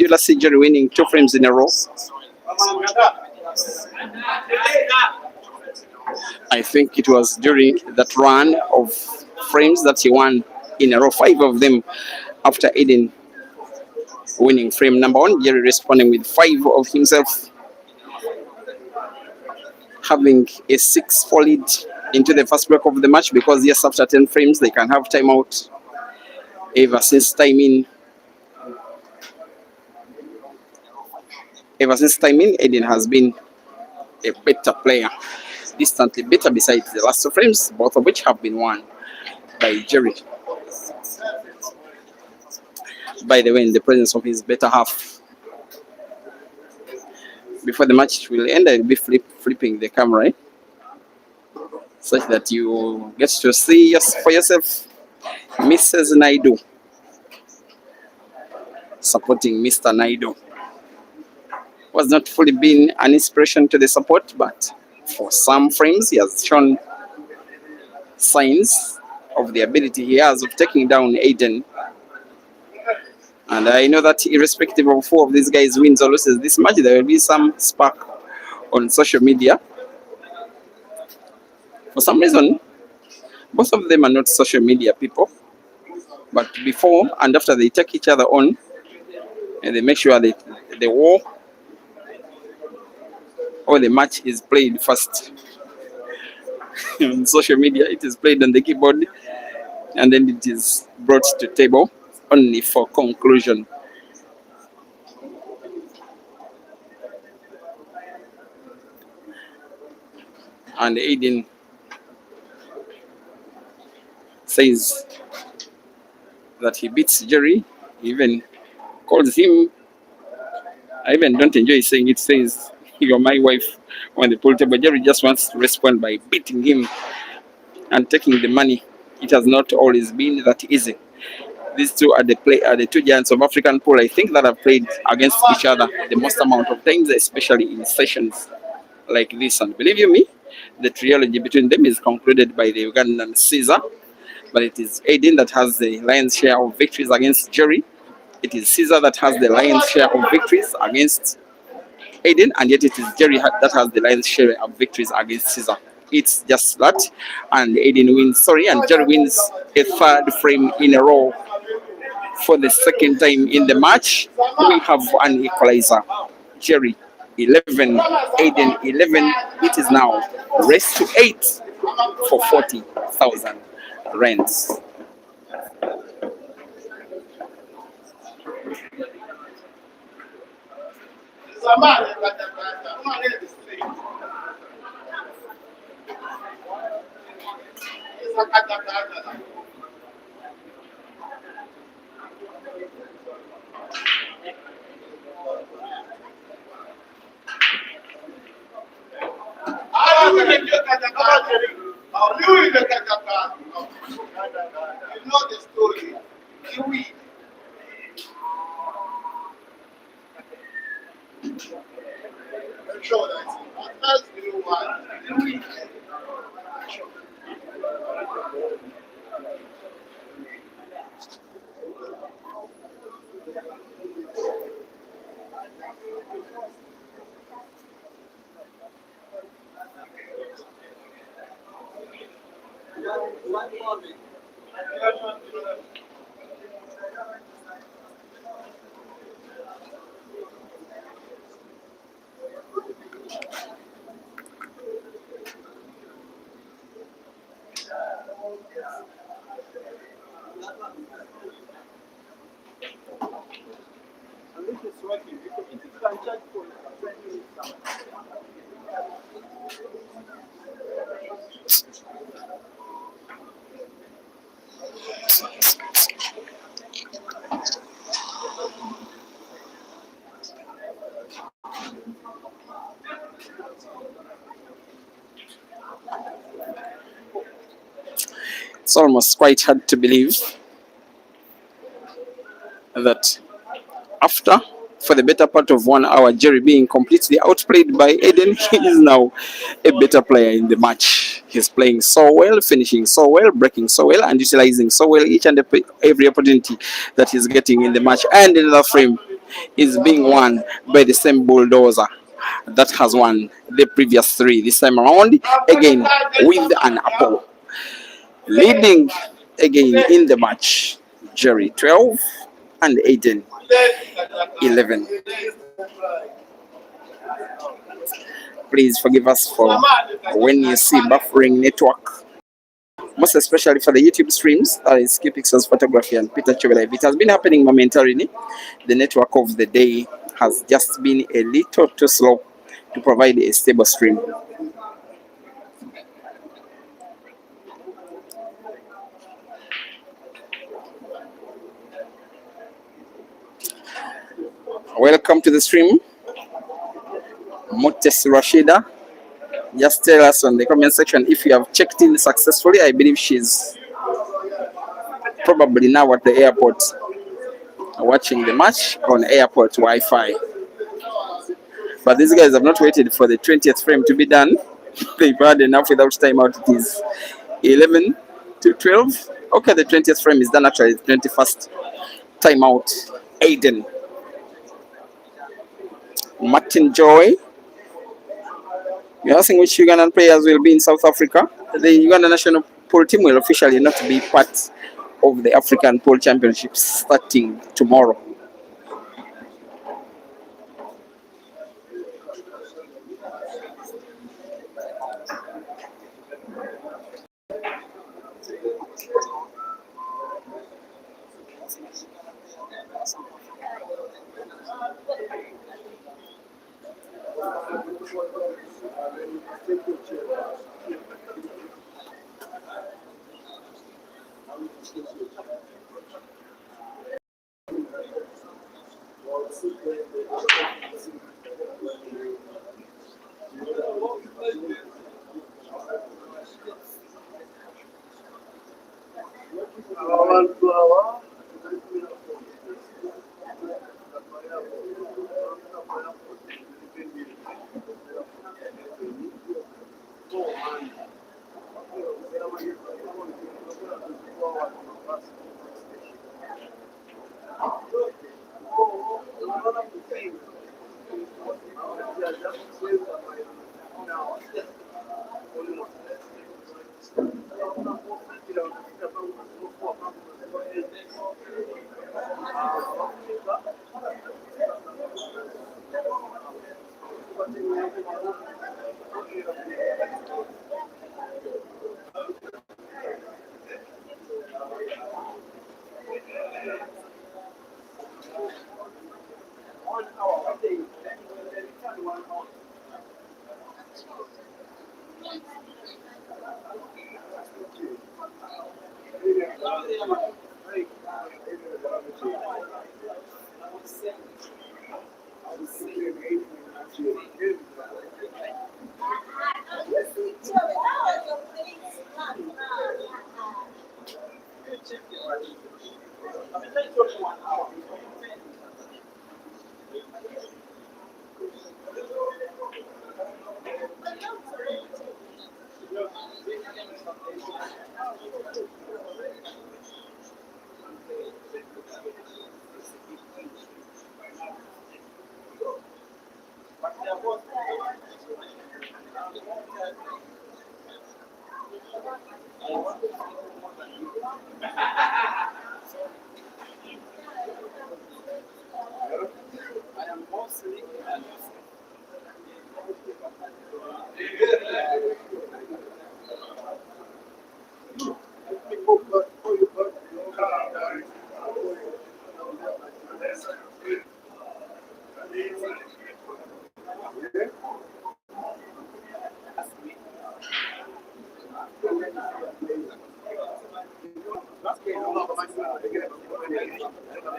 last see Jerry winning 2 frames in a row? I think it was during that run of frames that he won in a row, 5 of them after Aiden winning frame number 1. Jerry responding with 5 of himself, having a 6-4 lead into the first break of the match, because yes, after 10 frames they can have timeout. Ever since timing, Aiden has been a better player, distantly better besides the last 2 frames, both of which have been won by Jerry. By the way, in the presence of his better half. Before the match will end, I'll be flipping the camera, such that you get to see for yourself Mrs. Naidu supporting Mr. Naidu. Was not fully been an inspiration to the support, but for some frames he has shown signs of the ability he has of taking down Aiden. And I know that irrespective of who of these guys wins or loses this match, there will be some spark on social media. For some reason, both of them are not social media people, but before and after they take each other on, and they make sure that the war or the match is played first. On social media, it is played on the keyboard, and then it is brought to table only for conclusion. And Aiden says that he beats Jerry. He even calls him, I even don't enjoy saying it, says, "You're my wife," on the pool table. Jerry just wants to respond by beating him and taking the money. It has not always been that easy. These two are the 2 giants of African pool, I think, that have played against each other the most amount of times, especially in sessions like this. And believe you me, the trilogy between them is concluded by the Ugandan Caesar, but it is Aiden that has the lion's share of victories against Jerry. It is Caesar that has the lion's share of victories against Aiden, and yet it is Jerry that has the lion's share of victories against Caesar. It's just that, and Aiden wins, and Jerry wins a 3rd frame in a row. For the 2nd time in the match, we have an equalizer. Jerry 11, Aiden 11. It is now race to 8 for 40,000 rands. You know the story. You win. I'm sure that's it. That's the one. You win. It's almost quite hard to believe that after, for the better part of 1 hour, Jerry being completely outplayed by Aiden, he is now a better player in the match. He's playing so well, finishing so well, breaking so well, and utilizing so well each and every opportunity that he's getting in the match. And another frame is being won by the same bulldozer that has won the previous 3 this time around, again with an apple. Leading again in the match, Jerry 12 and Aiden 11. Please forgive us for when you see buffering network, most especially for the YouTube streams, that is Qpixel's photography and Peter Chevelier. It has been happening momentarily. The network of the day has just been a little too slow to provide a stable stream. Welcome to the stream, Motes Rashida. Just tell us on the comment section if you have checked in successfully. I believe she's probably now at the airport watching the match on airport Wi-Fi. But these guys have not waited for the 20th frame to be done. They've had enough without timeout. It is 11 to 12. Okay, the 20th frame is done actually. The 21st timeout. Aiden. Martin Joy. You're asking which Ugandan players will be in South Africa. The Uganda national pool team will officially not be part of the African Pool Championships starting tomorrow.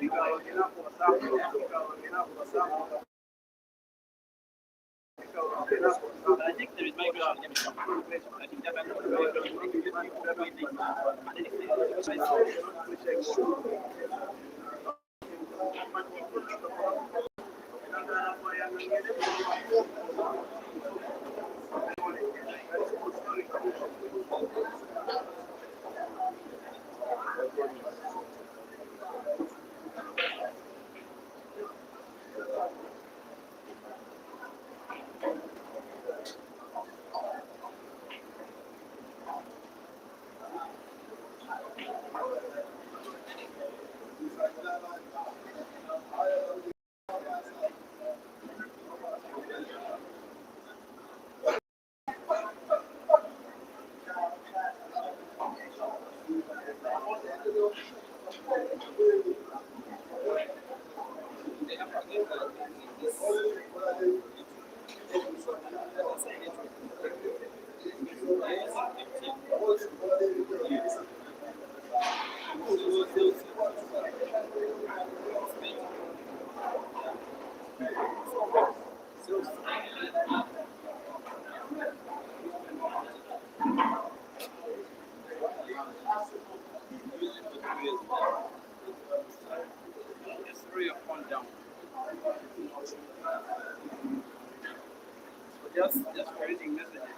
I think there is maybe I think just throw your phone down. Just reading messages.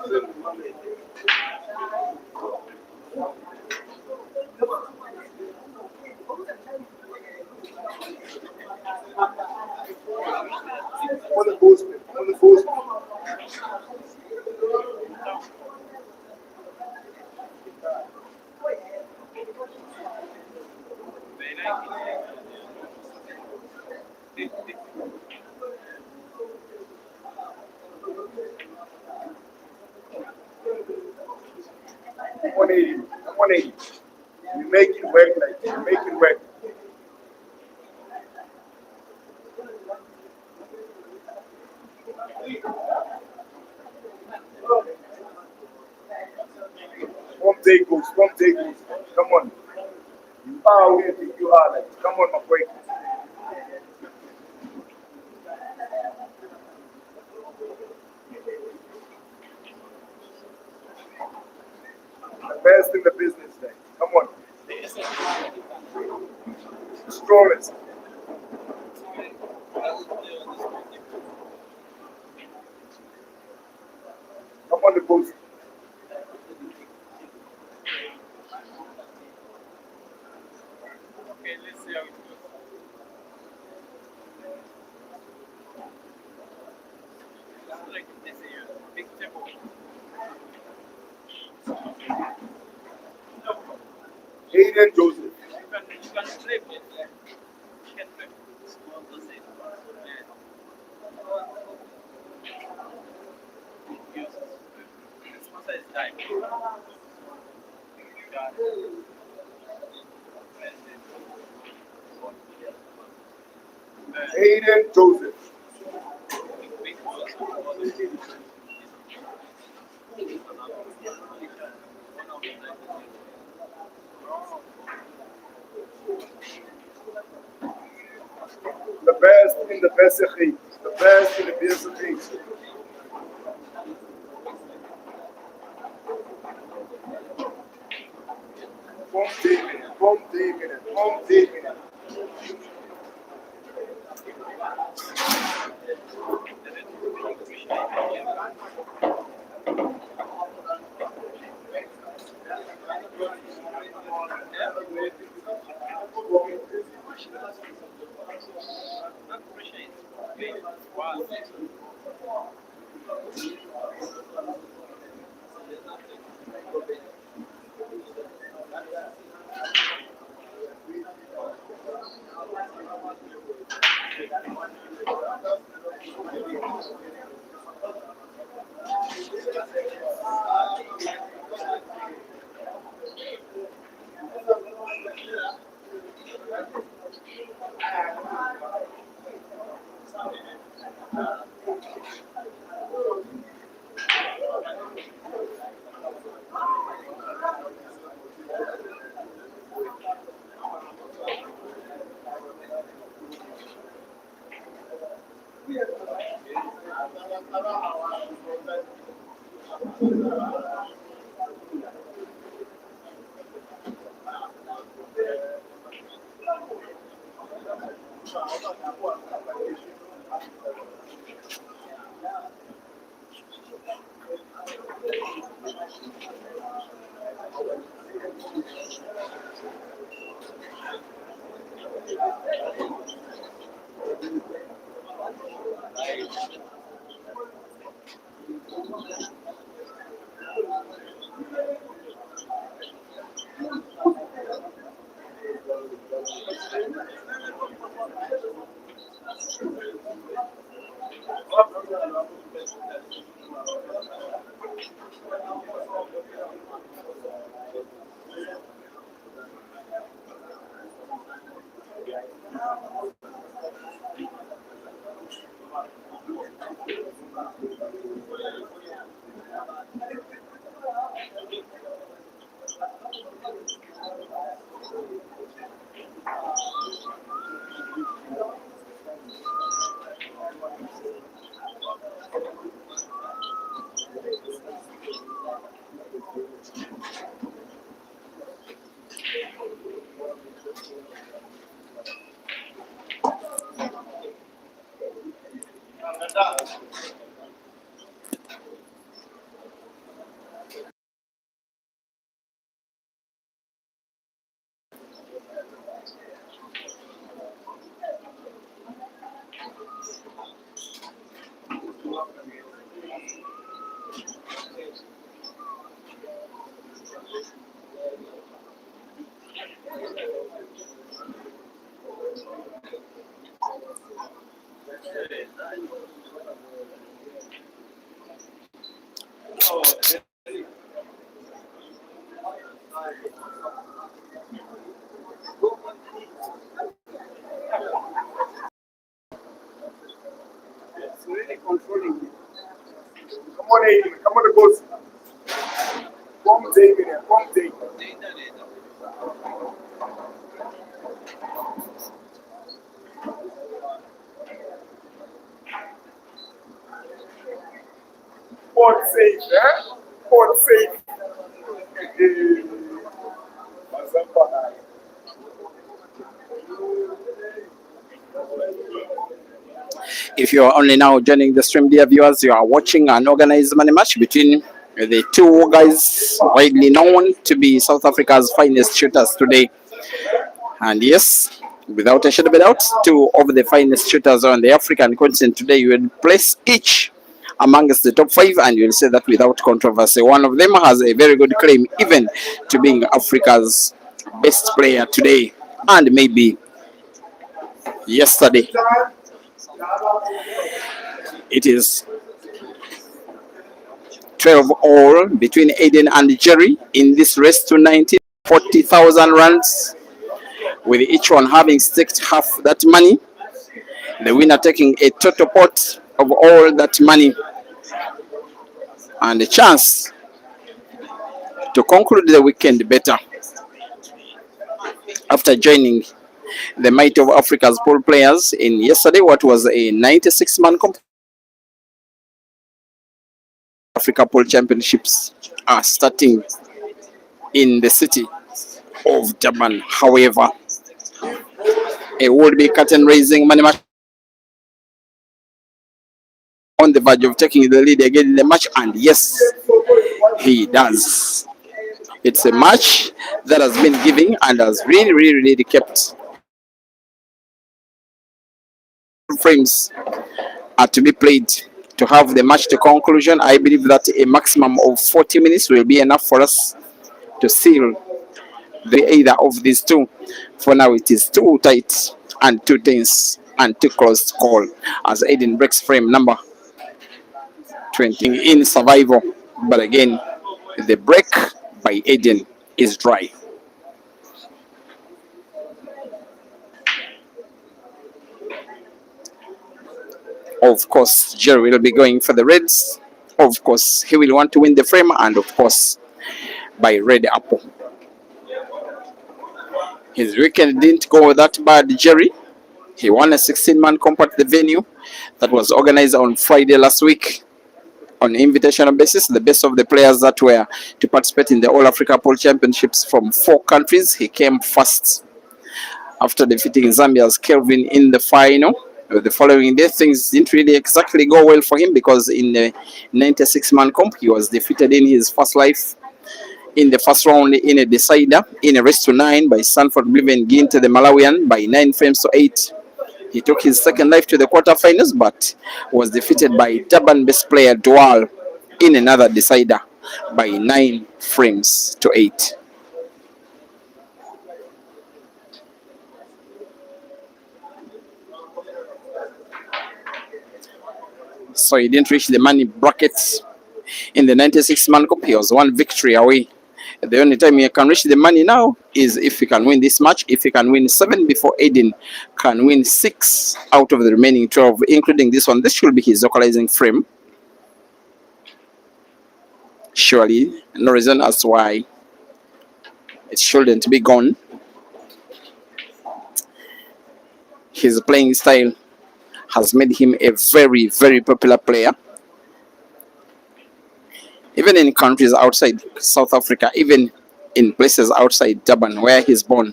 On the postman. On the postman. I'm 180. I'm 180. You make it work like you make it work. From take goes. Come on. You are who you think you are like. Come on, my boy. The best in the business, like. Come on. Strongest. Come on the post. Okay, let's see how it goes. It's like this here, big tempo. Aiden Joseph. You can flip it. You can flip it. Small does it. Yeah. Use the sponsor is time. Got it. Aiden Joseph. The best in the best of eight. The best in the best of eight. From David. It's really controlling me. Come on, Aiden. Come on, the boss. Come, David. Come, David. Port safe, eh? Port safe. Mazamba. If you are only now joining the stream, dear viewers, you are watching an organized money match between the two guys widely known to be South Africa's finest shooters today. And yes, without a shadow of a doubt, two of the finest shooters on the African continent today. You will place each amongst the top five, and you will say that without controversy. One of them has a very good claim even to being Africa's best player today, and maybe yesterday. It is 12 all between Aiden and Jerry in this race to 40,000 rands, with each one having staked half that money. The winner taking a total pot of all that money and a chance to conclude the weekend better after joining the might of Africa's pool players in yesterday, what was a 96-man competition. Africa Pool Championships are starting in the city of Durban. However, a would-be curtain-raising money match on the verge of taking the lead again in the match, and yes, he does. It's a match that has been giving and has really kept frames are to be played to have the match to conclusion. I believe that a maximum of 40 minutes will be enough for us to seal the either of these two. For now, it is too tight and too tense and too close to call as Aiden breaks frame number 20 in survival. But again, the break by Aiden is dry. Of course, Jerry will be going for the Reds. Of course, he will want to win the frame, and of course, by Red Apple. His weekend didn't go that bad, Jerry. He won a 16-man comp at the venue that was organized on Friday last week on invitational basis. The best of the players that were to participate in the All Africa Pool Championships from 4 countries. He came first after defeating Zambia's Kelvin in the final. The following day, things didn't really exactly go well for him because in the 96-man comp, he was defeated in his first life in the first round in a decider in a race to 9 by Sanford Bliven Ginter, the Malawian, by 9 frames to 8. He took his second life to the quarterfinals, but was defeated by Durban best player Dual in another decider by 9 frames to 8. So he didn't reach the money brackets in the 96-man cup. He was 1 victory away. The only time he can reach the money now is if he can win this match. If he can win 7 before Aiden can win 6 out of the remaining 12, including this one. This should be his equalizing frame. Surely, no reason as to why it shouldn't be gone. His playing style has made him a very popular player. Even in countries outside South Africa, even in places outside Durban where he's born.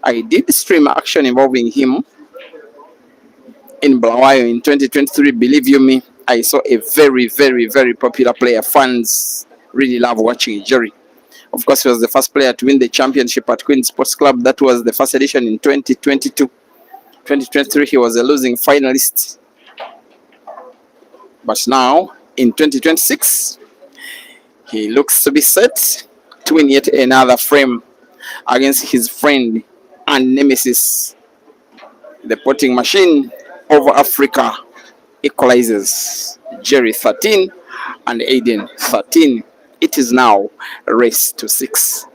I did stream action involving him in Bulawayo in 2023. Believe you me, I saw a very popular player. Fans really love watching Jerry. Of course, he was the first player to win the championship at Queen Sports Club. That was the first edition in 2022. 2023, he was a losing finalist. But now, in 2026, he looks to be set to win yet another frame against his friend and nemesis, the potting machine of Africa, equalizes. Jerry 13 and Aiden 13. It is now a race to 6.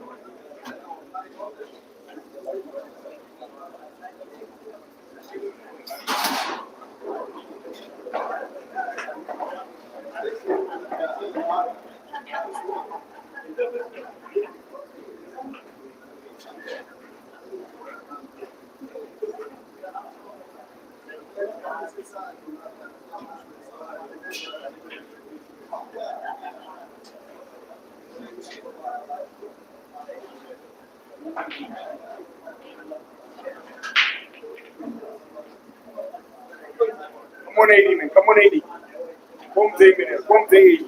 Come on, 80, man. Come on, 80. Come take me there. Come take 80.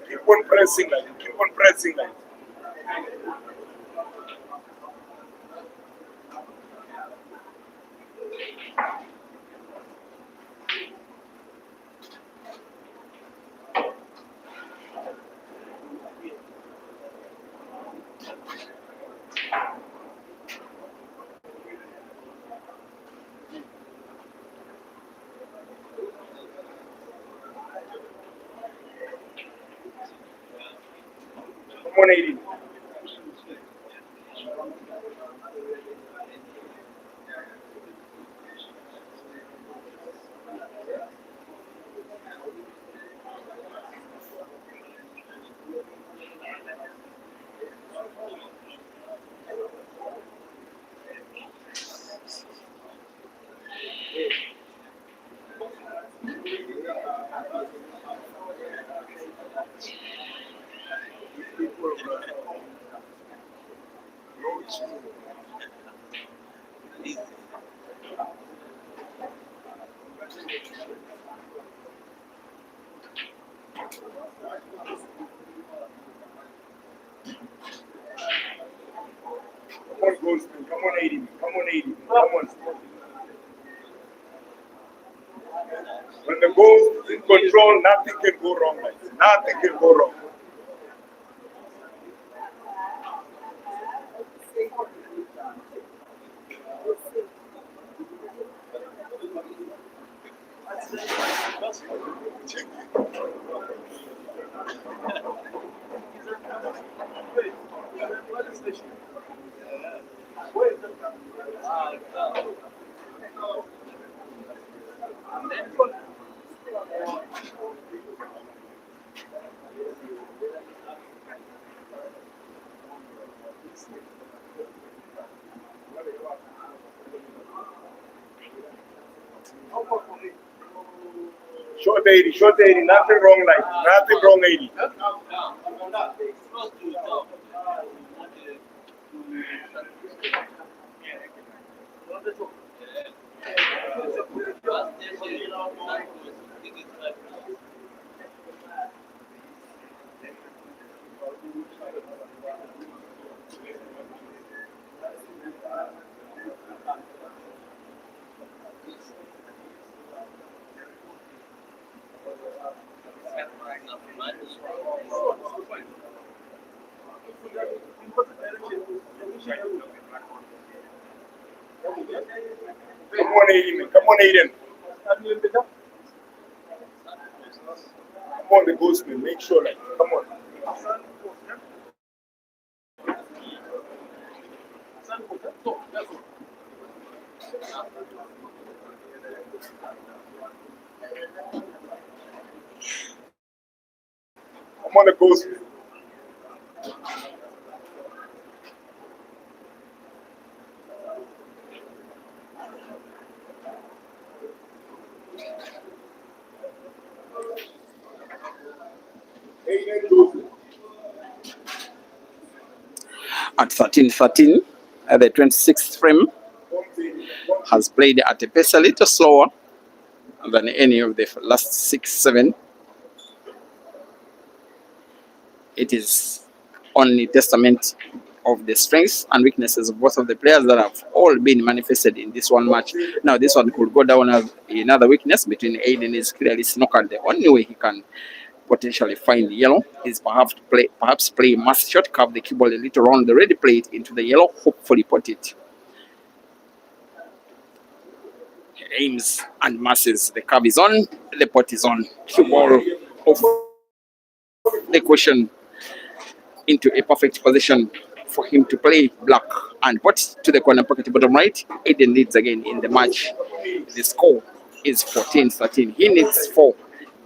Keep on pressing like it. Keep on pressing like it. Come on, 80. Come on, Ghostman. Come on, 80. Come on, 80. Come on. When the goal is in control, nothing can go wrong. Like this. Nothing can go wrong. Short 80, short 80, nothing wrong, like nothing wrong, 80. Come on, Aiden. Come on, Aiden. Come on, the Ghostman. Make sure, like, come on. Come on, the Ghostman. Aiden Joseph. At 13-13, the 26th frame has played at a pace a little slower than any of the last 6-7. It is only testament of the strengths and weaknesses of both of the players that have all been manifested in this one match. Now, this one could go down as another weakness between Aiden is clearly snookered. The only way he can potentially find yellow is perhaps play mass shot, curve the cue ball a little round the red plate into the yellow, hopefully put it. aims and masses. The curve is on, the pot is on. Cue ball of the question into a perfect position for him to play black and pot to the corner pocket bottom right. Aiden leads again in the match. The score is 14-13. He needs 4.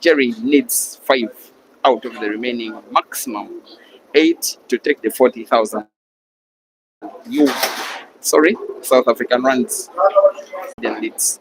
Jerry needs 5 out of the remaining maximum 8 to take the 40,000. South African runs. Aiden leads.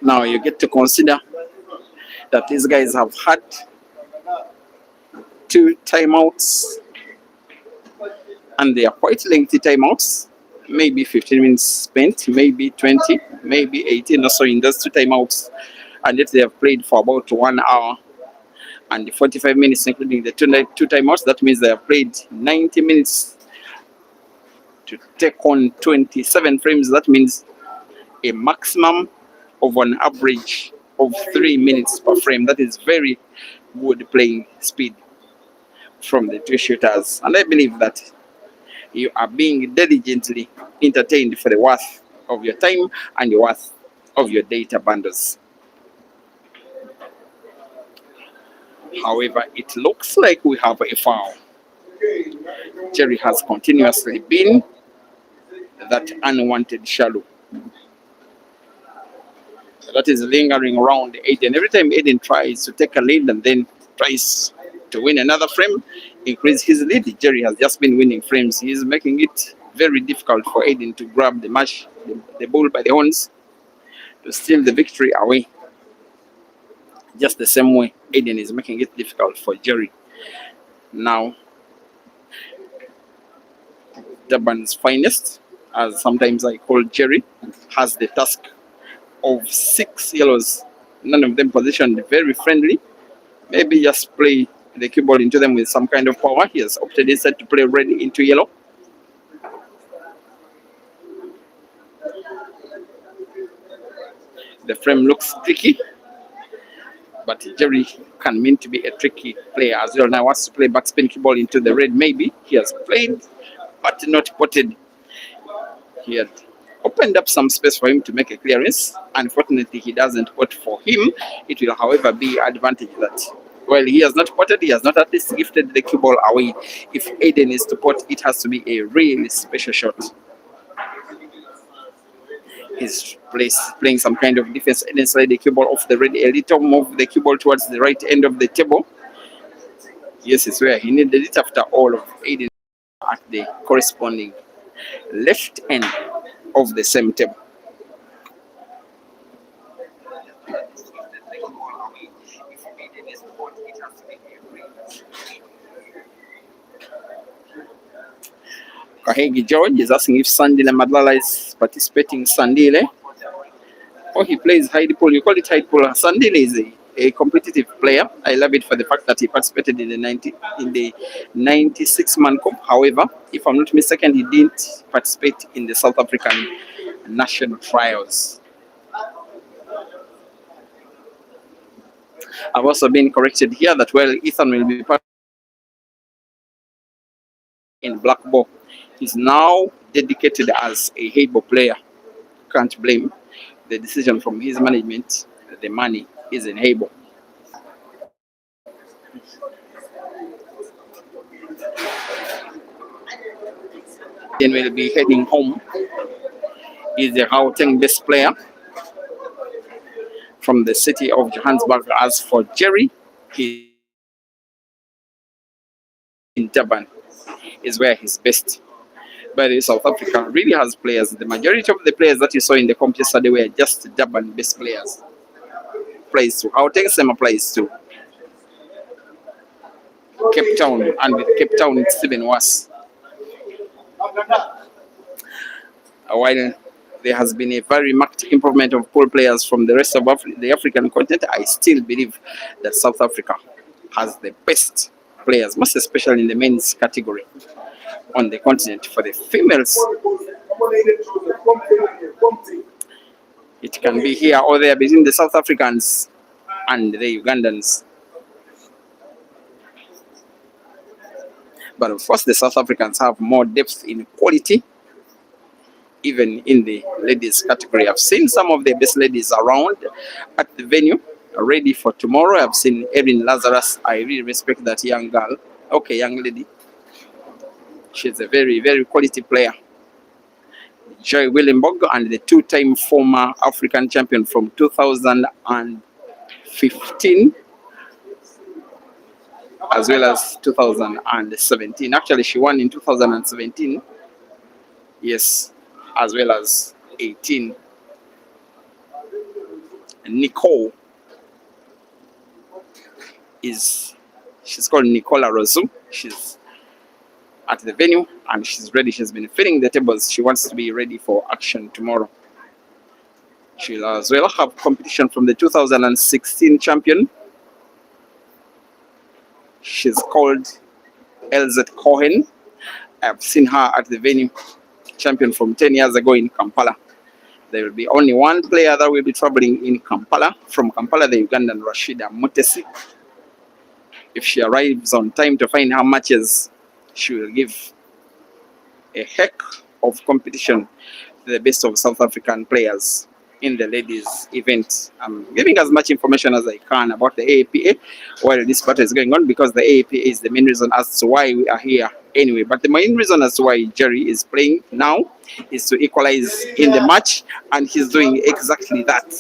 Now you get to consider that these guys have had 2 timeouts, and they are quite lengthy timeouts. Maybe 15 minutes spent, maybe 20, maybe 18 or so in those 2 timeouts, and yet they have played for about 1 hour and 45 minutes, including the 2 timeouts. That means they have played 90 minutes to take on 27 frames. That means a maximum of an average of 3 minutes per frame. That is very good playing speed from the 2 shooters, and I believe that you are being diligently entertained for the worth of your time and the worth of your data bundles. However, it looks like we have a foul. Jerry has continuously been that unwanted shallow that is lingering around Aiden. Every time Aiden tries to take a lead and then tries to win another frame, increase his lead, Jerry has just been winning frames. He is making it very difficult for Aiden to grab the bull by the horns, to steal the victory away. Just the same way Aiden is making it difficult for Jerry. Now, Durban's finest, as sometimes I call Jerry, has the task of 6 yellows, none of them positioned very friendly. Maybe just play the cue ball into them with some kind of power. He has opted instead to play red into yellow. The frame looks tricky, but Jerry can mean to be a tricky player as well. Now wants to play backspin cue ball into the red. Maybe he has played but not potted. He had opened up some space for him to make a clearance. Unfortunately, he doesn't pot for him. It will, however, be advantage that while he has not potted, he has not at least gifted the cue ball away. If Aiden is to pot, it has to be a really special shot. He's playing some kind of defense. Aiden slide the cue ball off the red a little, move the cue ball towards the right end of the table. Yes, it's where he needed it after all of Aiden at the corresponding left end of the same table. Kahegi George is asking if Sandile Madlala is participating. Sandile, or he plays hide pool. You call it hide pool. Sandile is a competitive player. I love it for the fact that he participated in the 96-man cup. However, if I'm not mistaken, he didn't participate in the South African national trials. I've also been corrected here that, well, Ethan will be part in black ball. He's now dedicated as a Heibo player. Can't blame the decision from his management. The money is in Heibo. Then we'll be heading home. He's the Gauteng best player from the city of Johannesburg. As for Jerry, he in Durban is where he's best. By the way, South Africa really has players. The majority of the players that you saw in the competition yesterday were just Durban-based players. Plays to Gauteng, same applies to Cape Town, and with Cape Town it's even worse. While there has been a very marked improvement of pool players from the rest of the African continent, I still believe that South Africa has the best players, most especially in the men's category on the continent. For the females, it can be here or there between the South Africans and the Ugandans. But of course, the South Africans have more depth in quality, even in the ladies category. I've seen some of the best ladies around at the venue, ready for tomorrow. I've seen Erin Lazarus. I really respect that young girl. Okay, young lady. She's a very, very quality player. Joy Willenborg, and the two-time former African champion from 2015, as well as 2017. Actually, she won in 2017. Yes, as well as 18. Nicole she's called Nicola Rosu. She's at the venue and she's ready. She's been filling the tables. She wants to be ready for action tomorrow. She'll as well have competition from the 2016 champion. She's called Elzette Cohen. I've seen her at the venue, champion from 10 years ago in Kampala. There will be only one player that will be traveling in Kampala. From Kampala, the Ugandan Rashida Mutesi. If she arrives on time to find her matches, she will give a heck of competition to the best of South African players in the ladies event. I'm giving as much information as I can about the AAPA while this battle is going on, because the AAPA is the main reason as to why we are here anyway. But the main reason as to why Jerry is playing now is to equalize in the match, and he's doing exactly that.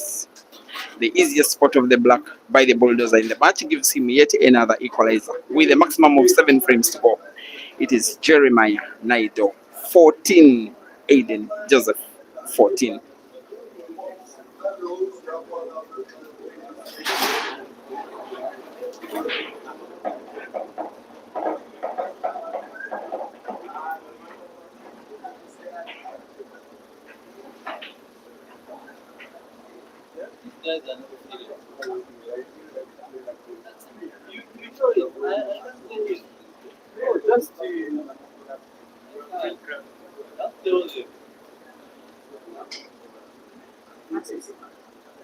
The easiest spot of the black by the bulldozer in the match gives him yet another equalizer with a maximum of 7 frames to go. It is Jeremiah Naido 14, Aiden Joseph 14.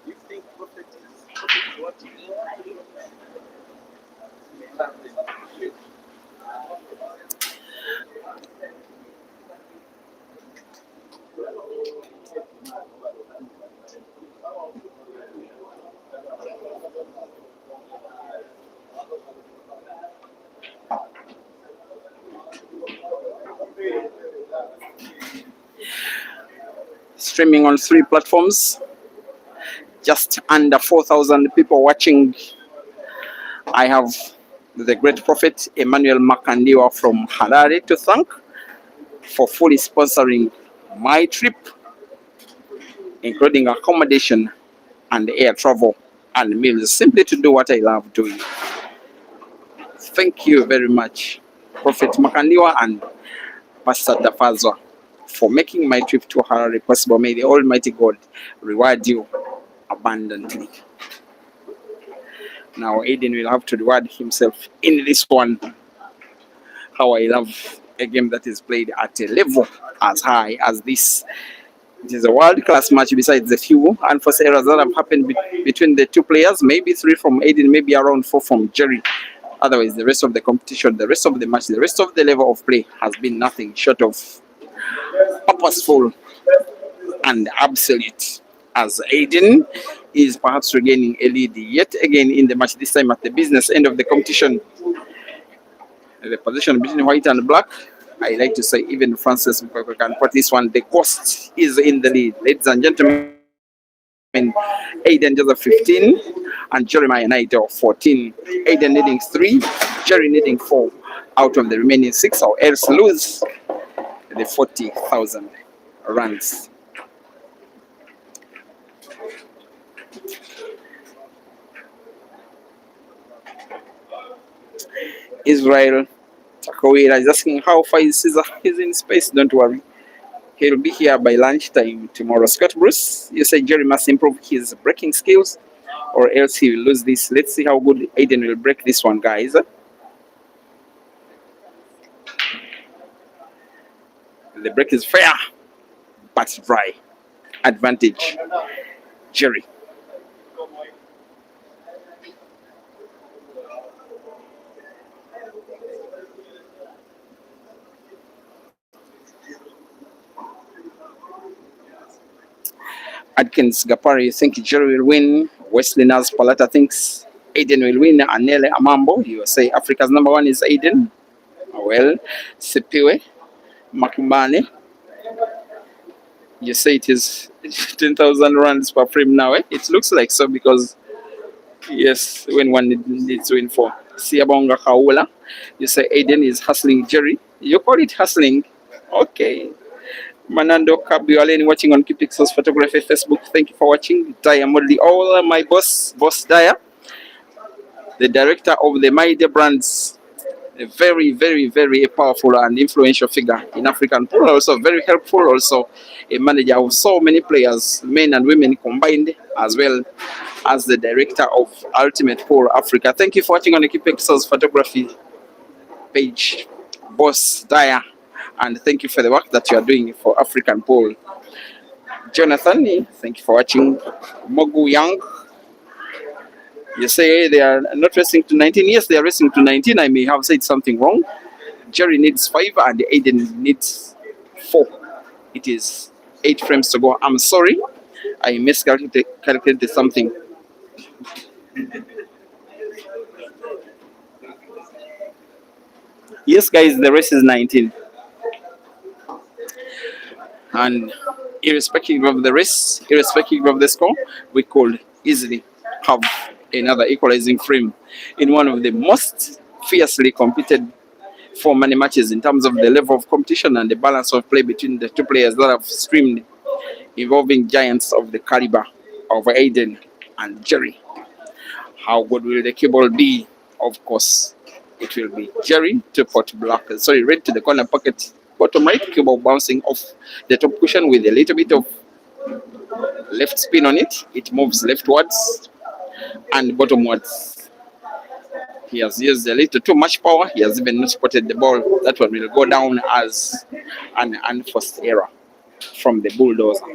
You think prophet is what you Streaming on 3 platforms, just under 4,000 people watching. I have the great prophet Emmanuel Makandiwa from Harare to thank for fully sponsoring my trip, including accommodation and air travel and meals, simply to do what I love doing. Thank you very much, Prophet Makandiwa and Pastor Dafazwa, for making my trip to Harare possible. May the Almighty God reward you abundantly. Now Aiden will have to reward himself in this one. How I love a game that is played at a level as high as this. It is a world-class match besides the few unforced errors that have happened between the two players. Maybe 3 from Aiden, maybe around 4 from Jerry. Otherwise, the rest of the competition, the rest of the match, the rest of the level of play has been nothing short of purposeful and absolute, as Aiden is perhaps regaining a lead yet again in the match, this time at the business end of the competition. The position between white and black, I like to say even Francis can put this one, the ghost is in the lead. Ladies and gentlemen, Aiden Joseph 15 and Jeremiah Naito 14. Aiden needing 3, Jerry needing 4 out of the remaining 6, or else lose the 40,000 runs. Israel Takawira is asking how far is Caesar. He's in space, don't worry. He'll be here by lunchtime tomorrow. Scott Bruce, you say Jerry must improve his braking skills or else he will lose this. Let's see how good Aiden will break this one, guys. The brake is fair, but dry. Advantage, Jerry. Adkins Gapari think Jerry will win. Wesley Naz Palata thinks Aiden will win. Anele Amambo, you say Africa's number one is Aiden. Well, Sepiwe Makimbane, you say it is 10,000 runs per frame now. It looks like so because, yes, when one needs to win for. Siabonga Kaula, you say Aiden is hustling Jerry. You call it hustling. Okay. Manando Kabiwaleni watching on Kipixel's Photography Facebook. Thank you for watching. Daya Modli, all my boss Daya, the director of the Maide Brands, a very, very, very powerful and influential figure in African pool. Also very helpful. Also a manager of so many players, men and women combined, as well as the director of Ultimate Pool Africa. Thank you for watching on the Kipixel's Photography page, boss Daya. And thank you for the work that you are doing for African Pool. Jonathan, thank you for watching. Mogu Young, you say they are not racing to 19. Yes, they are racing to 19. I may have said something wrong. Jerry needs 5 and Aiden needs 4. It is 8 frames to go. I'm sorry, I miscalculated something. Yes, guys, the race is 19. And irrespective of the race, irrespective of the score, we could easily have another equalizing frame in one of the most fiercely competed for many matches in terms of the level of competition and the balance of play between the two players that have streamed, involving giants of the caliber of Aiden and Jerry. How good will the cable be? Of course, it will be Jerry to pot black. Sorry, red to the corner pocket. Bottom right, cable bouncing off the top cushion with a little bit of left spin on it. It moves leftwards and bottomwards. He has used a little too much power. He has even not spotted the ball. That one will go down as an unforced error from the bulldozer.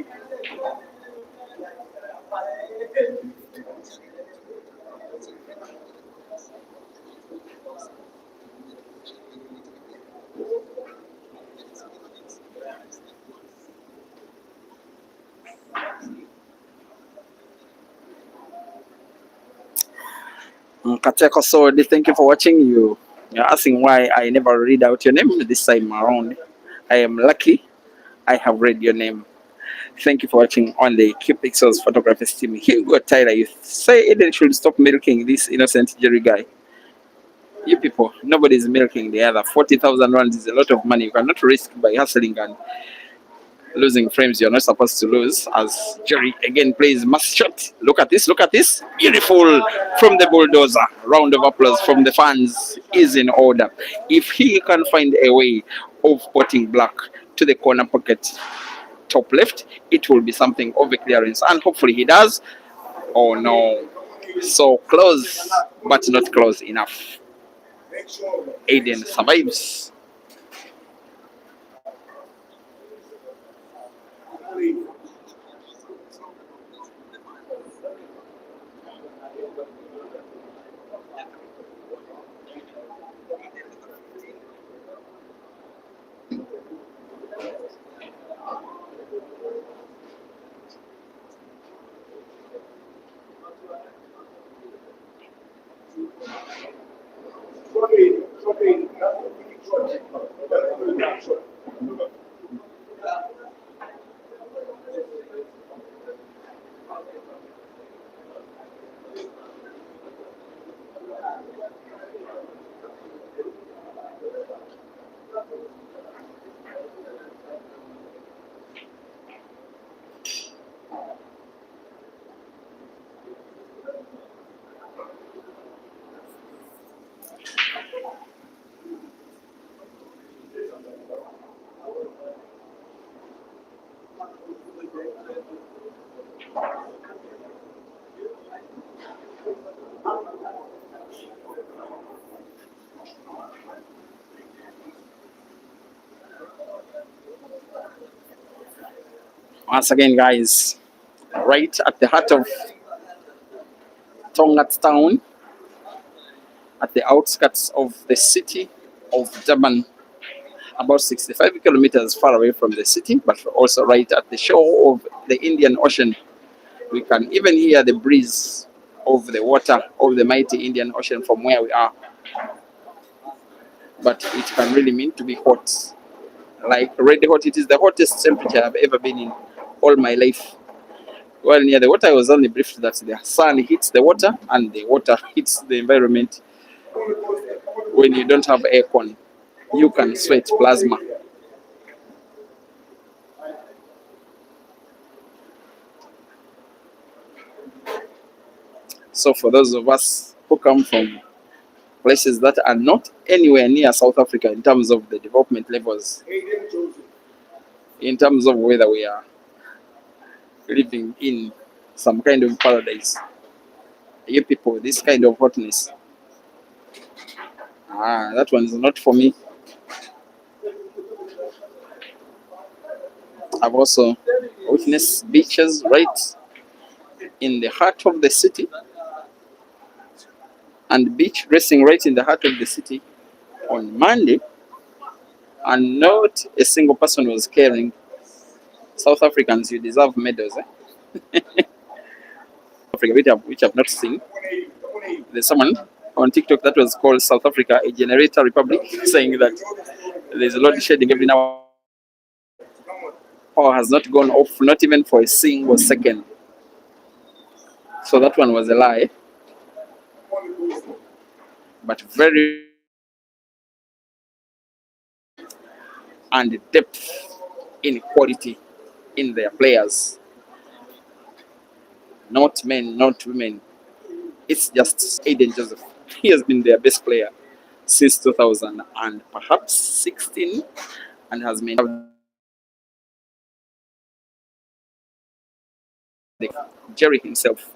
Kateko Sword, thank you for watching. You're asking why I never read out your name this time around. I am lucky I have read your name. Thank you for watching on the Q-Pixels Photography team. Hugo Tyler, you say Aiden should stop milking this innocent Jerry guy. You people, nobody's milking the other. 40,000 runs is a lot of money. You cannot risk by hustling and losing frames you're not supposed to lose, as Jerry again plays mass shot. Look at this, look at this. Beautiful from the bulldozer. Round of applause from the fans is in order. If he can find a way of potting black to the corner pocket top left, it will be something of a clearance, and hopefully he does. Oh no, so close but not close enough. Aiden survives. Once again, guys, right at the heart of Tongaat town, at the outskirts of the city of Durban, about 65 kilometers far away from the city, but also right at the shore of the Indian Ocean. We can even hear the breeze of the water of the mighty Indian Ocean from where we are. But it can really mean to be hot. Like red hot, it is the hottest temperature I've ever been in all my life. While near the water, I was only briefed that the sun hits the water and the water hits the environment. When you don't have aircon, you can sweat plasma. So for those of us who come from places that are not anywhere near South Africa in terms of the development levels, Aiden Joseph. in terms of whether we are living in some kind of paradise, you people, this kind of hotness, that one is not for me. I've also witnessed beaches right in the heart of the city and beach racing right in the heart of the city on Monday, and not a single person was caring. South Africans, you deserve medals. Africa, which I've not seen. There's someone on TikTok that was called South Africa a generator republic, saying that there's a load shedding every now. Power has not gone off, not even for a single second. So that one was a lie. But very and depth in quality in their players. Not men, not women. It's just Aiden Joseph. He has been their best player since 2000 and perhaps 16, and has maintained Jerry himself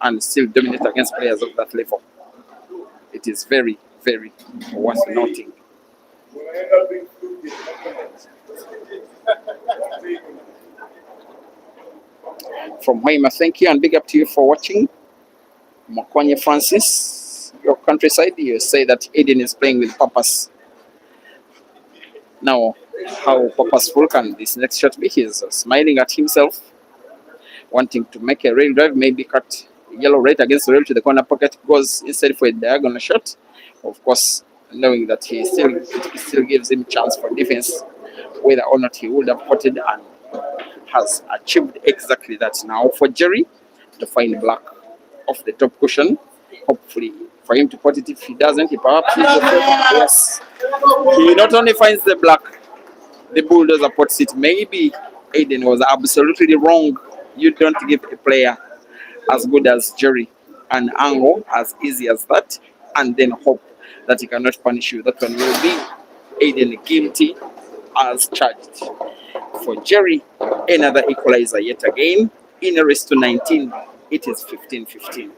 and still dominate against players of that level. It is very, very worth noting. From Waima, thank you and big up to you for watching. Mokonye Francis, your countryside, you say that Aiden is playing with purpose. Now, how purposeful can this next shot be? He's smiling at himself, wanting to make a rail drive, maybe cut yellow right against the rail to the corner pocket, goes instead for a diagonal shot. Of course, knowing that it still gives him chance for defense, whether or not he would have potted, and has achieved exactly that. Now for Jerry to find black off the top cushion, hopefully for him to pot it. If he doesn't, he perhaps yes, he not only finds the black, the bulldozer pots it. Maybe Aiden was absolutely wrong. You don't give a player as good as Jerry an angle as easy as that and then hope that he cannot punish you. That one will be Aiden guilty as charged. For Jerry, another equalizer yet again. In a race to 19, it is 15-15.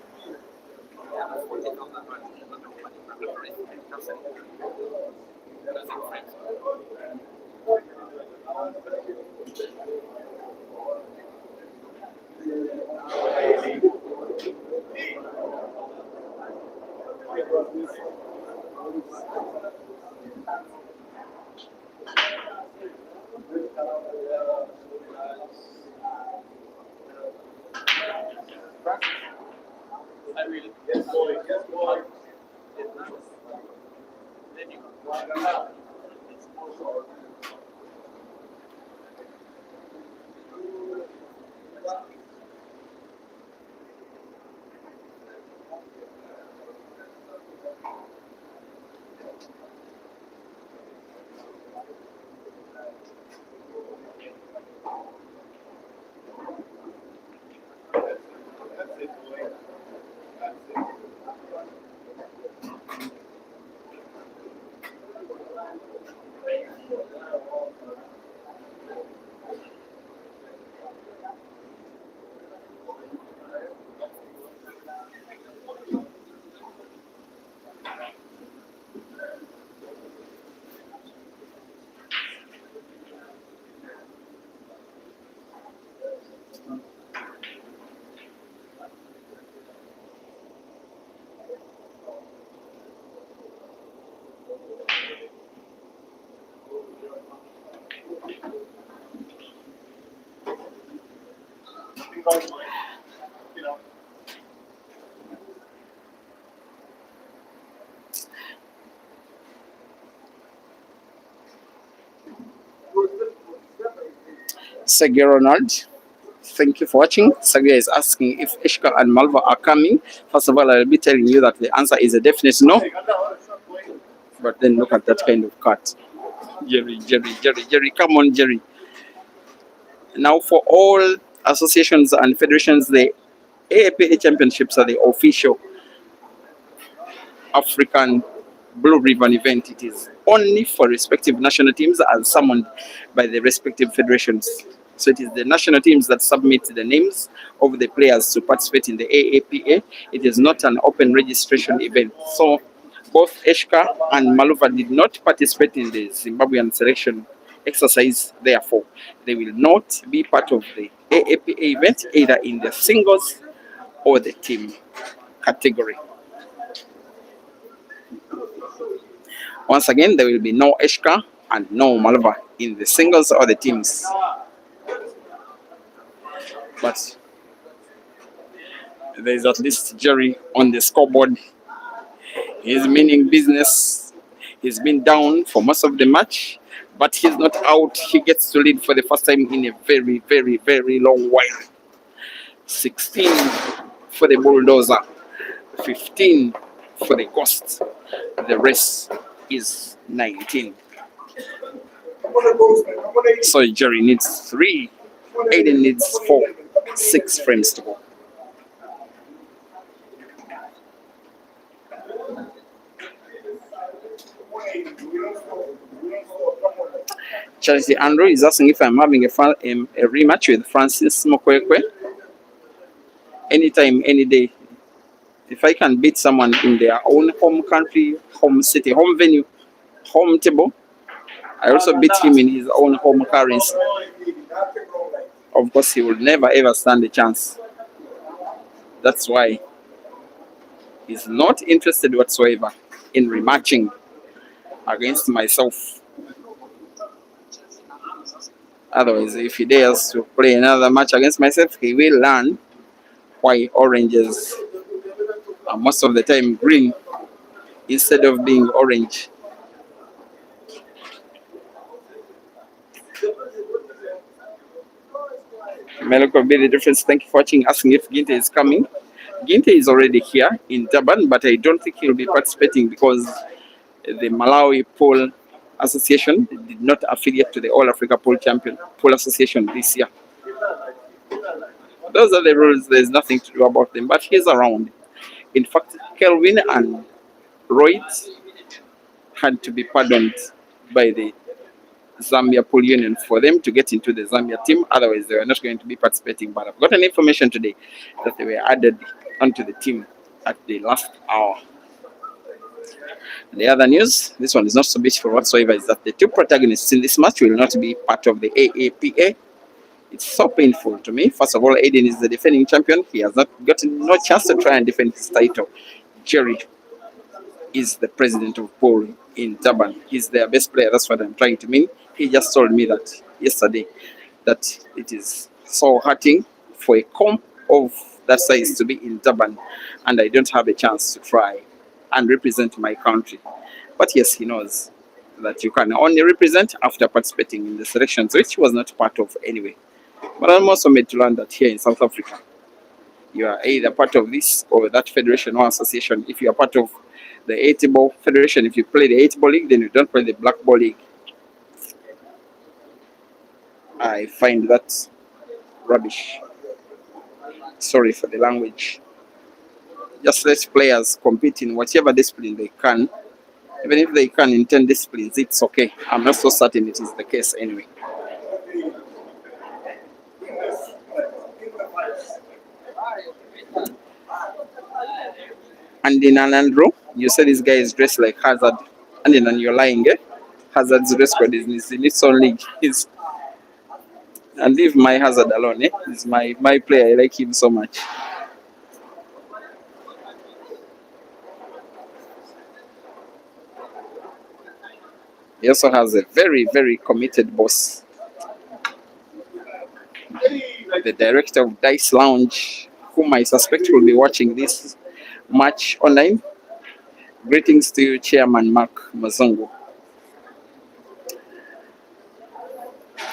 because, like, you know. Sergey Ronald, thank you for watching. Sergey is asking if Ishka and Malva are coming. First of all, I'll be telling you that the answer is a definite no. But then look at that kind of cut. Jerry, come on, Jerry. Now, for all associations and federations, the AAPA championships are the official African Blue Ribbon event. It is only for respective national teams as summoned by the respective federations. So it is the national teams that submit the names of the players to participate in the AAPA. It is not an open registration event. So both Eshka and Maluva did not participate in the Zimbabwean selection exercise. Therefore, they will not be part of the AAPA event either in the singles or the team category. Once again, there will be no Eshka and no Malva in the singles or the teams. But there is at least Jerry on the scoreboard. He's meaning business. He's been down for most of the match, but he's not out. He gets to lead for the first time in a very, very, very long while. 16 for the Bulldozer, 15 for the Ghost. The rest is 19. So Jerry needs 3, Aiden needs 4, 6 frames to go. Charity Andrew is asking if I'm having a rematch with Francis Mokwekwe anytime, any day. If I can beat someone in their own home country, home city, home venue, home table, I also beat him in his own home currency. Of course, he will never ever stand a chance. That's why he's not interested whatsoever in rematching against myself. Otherwise, if he dares to play another match against myself, he will learn why oranges are most of the time green instead of being orange. Meloko Billy Difference, thank you for watching, asking if Ginte is coming. Ginte is already here in Durban, but I don't think he'll be participating because the Malawi Pool Association did not affiliate to the All Africa Pool Association this year. Those are the rules. There's nothing to do about them, but he's around. In fact, Kelvin and Royd had to be pardoned by the Zambia Pool Union for them to get into the Zambia team. Otherwise, they were not going to be participating. But I've gotten information today that they were added onto the team at the last hour. The other news, this one is not so beautiful whatsoever, is that the 2 protagonists in this match will not be part of the AAPA. It's so painful to me. First of all, Aiden is the defending champion. He has not gotten no chance to try and defend his title. Jerry is the president of Pool in Durban. He's their best player. That's what I'm trying to mean. He just told me that yesterday that it is so hurting for a comp of that size to be in Durban, and I don't have a chance to try and represent my country. But yes, he knows that you can only represent after participating in the selections, which he was not part of anyway. But I'm also made to learn that here in South Africa, you are either part of this or that federation or association. If you are part of the 80-ball federation, if you play the 80-ball league, then you don't play the black ball league. I find that rubbish. Sorry for the language. Just let players compete in whatever discipline they can. Even if they can in 10 disciplines, it's okay. I'm not so certain it is the case anyway. And in Andrew, you said this guy is dressed like Hazard. And then you're lying, eh? Hazard's dress code is in its own league. And leave my Hazard alone, eh? He's my player. I like him so much. He also has a very, very committed boss. the director of Dice Lounge, whom I suspect will be watching this match online. Greetings to you, Chairman Mark Mazungu.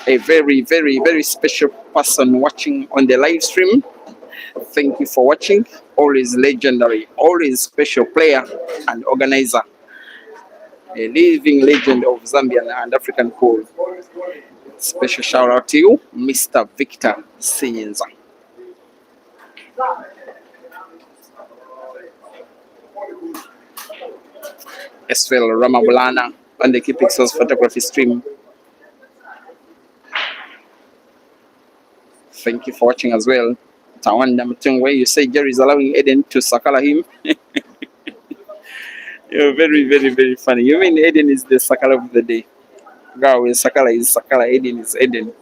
A very, very, very special person watching on the live stream. Thank you for watching. Always legendary, always special player and organizer. A living legend of Zambian and African pool. Special shout out to you, Mr. Victor Sinza. Esfel Ramabulana on the Key Pixels photography stream. Thank you for watching as well. Tawanda Mtungwe, you say Jerry is allowing Aiden to sakala him. You're very, very, very funny. You mean Aiden is the sakala of the day? Girl, when sakala is sakala, Aiden is Aiden.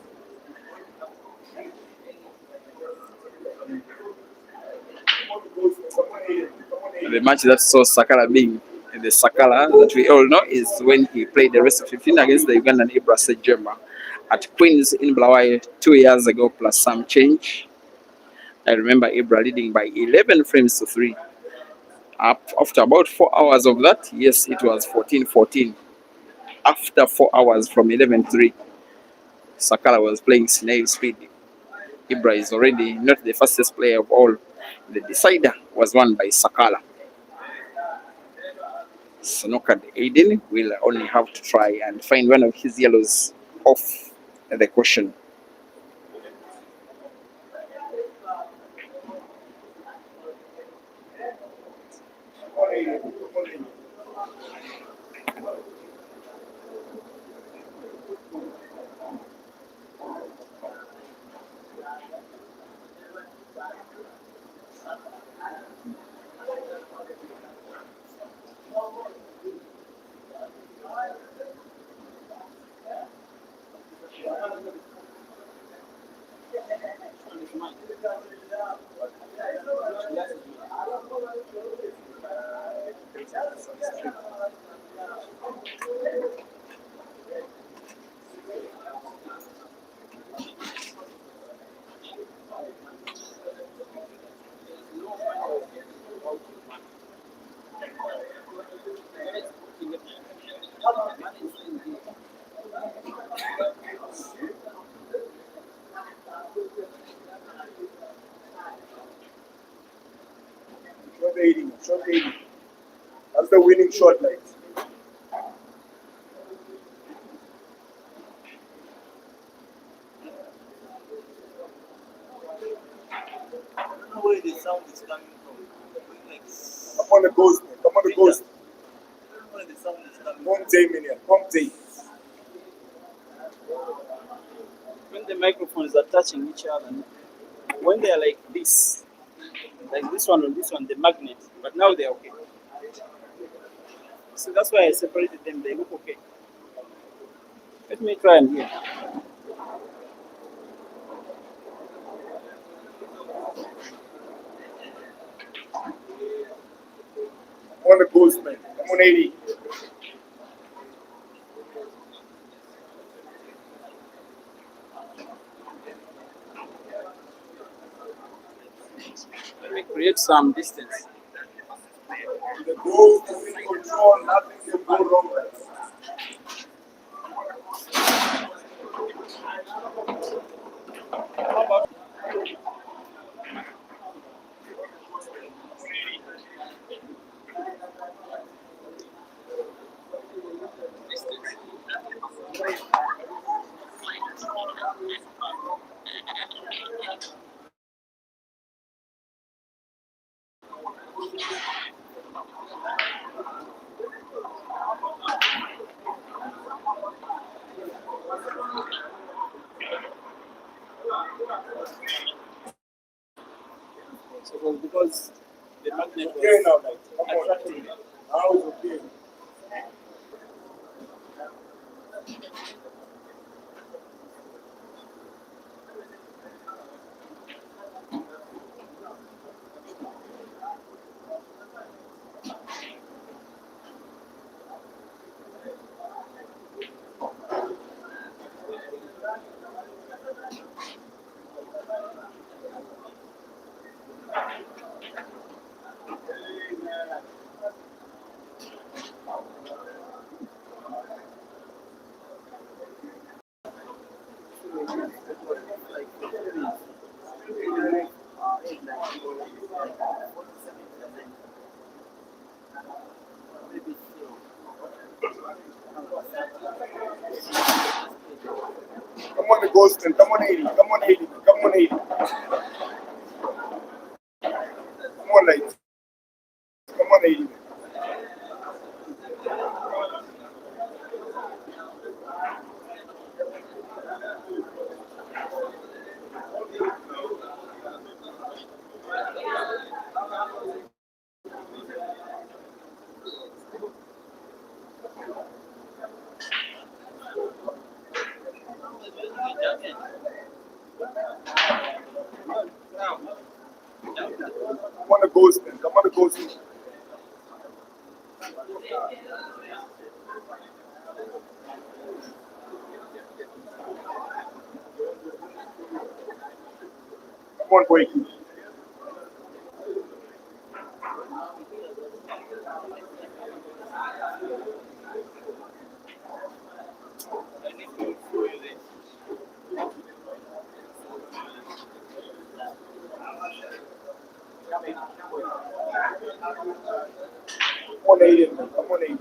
The match that saw Sakala being the Sakala that we all know is when he played the rest of 15 against the Ugandan Ibra Sejema at Queens in Bulawayo 2 years ago plus some change. I remember Ibra leading by 11 frames to 3. After about 4 hours of that, yes, it was 14-14. After 4 hours from 11-3, Sakala was playing snail speed. Ibra is already not the fastest player of all. The decider was won by Sakala. Snookered Aiden will only have to try and find one of his yellows off the cushion. Shot 80. That's the winning shot, like. I don't know where the sound is coming from. Like, Come on the ghost, man. Come on the ghost. I don't know where the sound is coming from. Come day, man. Come day. When the microphones are touching each other, when they are like this one and this one, the magnet, but now they're okay. So that's why I separated them, they look okay. Let me try and hear. Come on the ghost, man. Come on 80. Let me create some distance. The ghost is in control. Nothing can go wrong, man. So it was because the magnet Okay now, was like. Come on. attracting. Now it's okay. Come on, the Ghostin. Come on, 80. Come on, 80. Come on, 80. Come on, lights. Come on, 80. Come on, the Ghostin. Come on, the Ghostin. Come on, boy. Come on, Aiden. Come on, Aiden.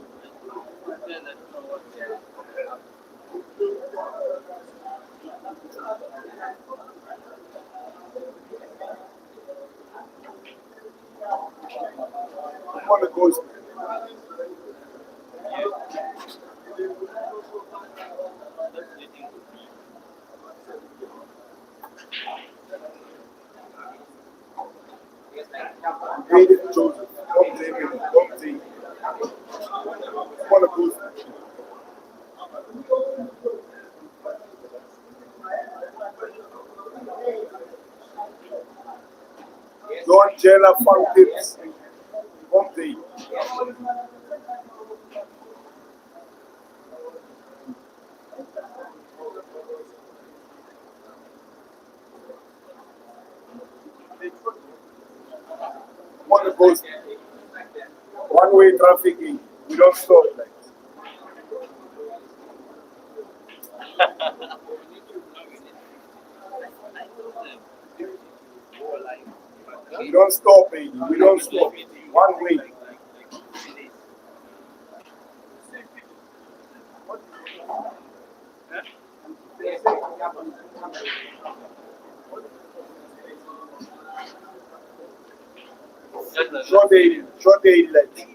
Come on, the Ghostin. Aiden Joseph. Come David. Come David. Come on, the Ghostin. John Jella Fountains. Come David. Come on, the Ghostin. One-way traffic in. We don't stop like. We don't stop, baby. We don't stop. One way. Short aid light.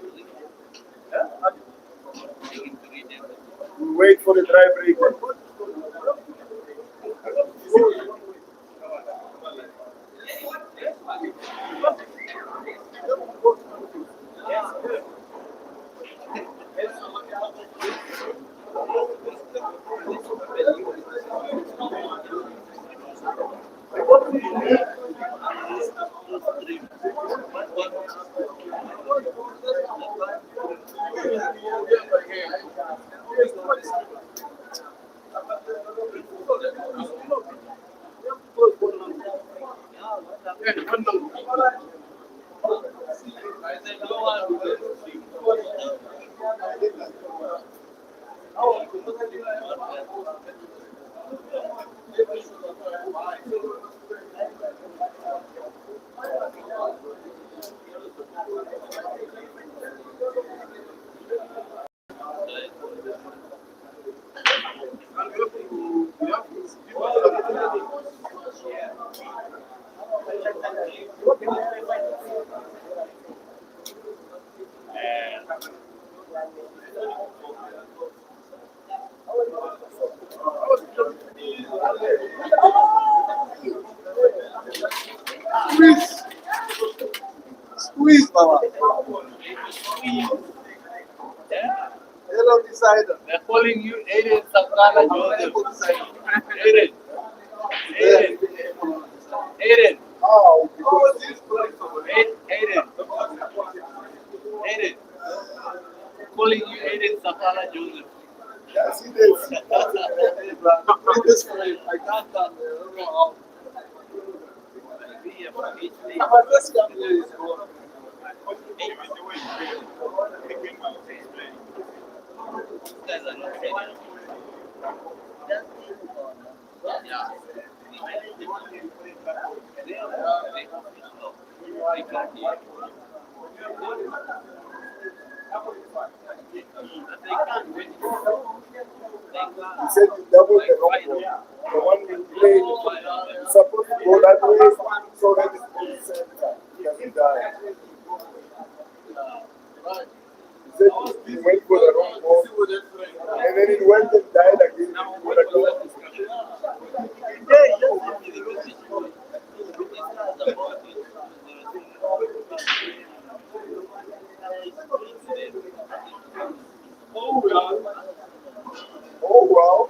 We wait for the dry breaker. Squeeze, Mama. Hello, decider. They're calling you Aiden Joseph. Aiden. Aiden. Aiden. Oh, Aiden. Aiden. Calling you Aiden Joseph. yes, he did. This way. I can't come there. I don't know how. You said you doubled the wrong one. The one you played, you're supposed to go that way, so that it's on the same time. It doesn't die. You said you went for the wrong ball, and then it went and died again. Oh, wow.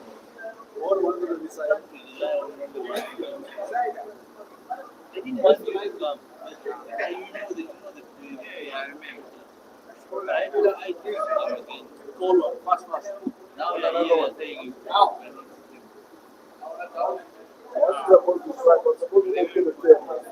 What is supposed to strike? What's supposed to enter the tail?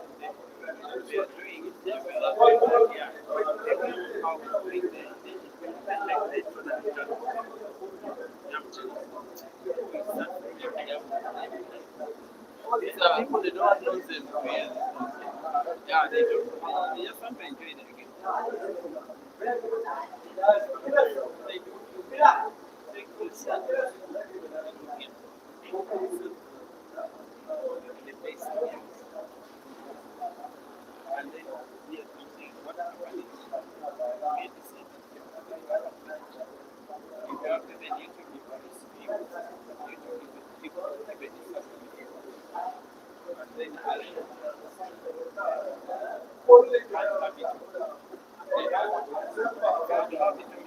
People they don't have nonsense. Yeah, they do. They just want to enjoy it again. They do. Take good stuff. The base games. And then here something. What happened is get the same. If you have to then you can give us people have a discussion with you. And then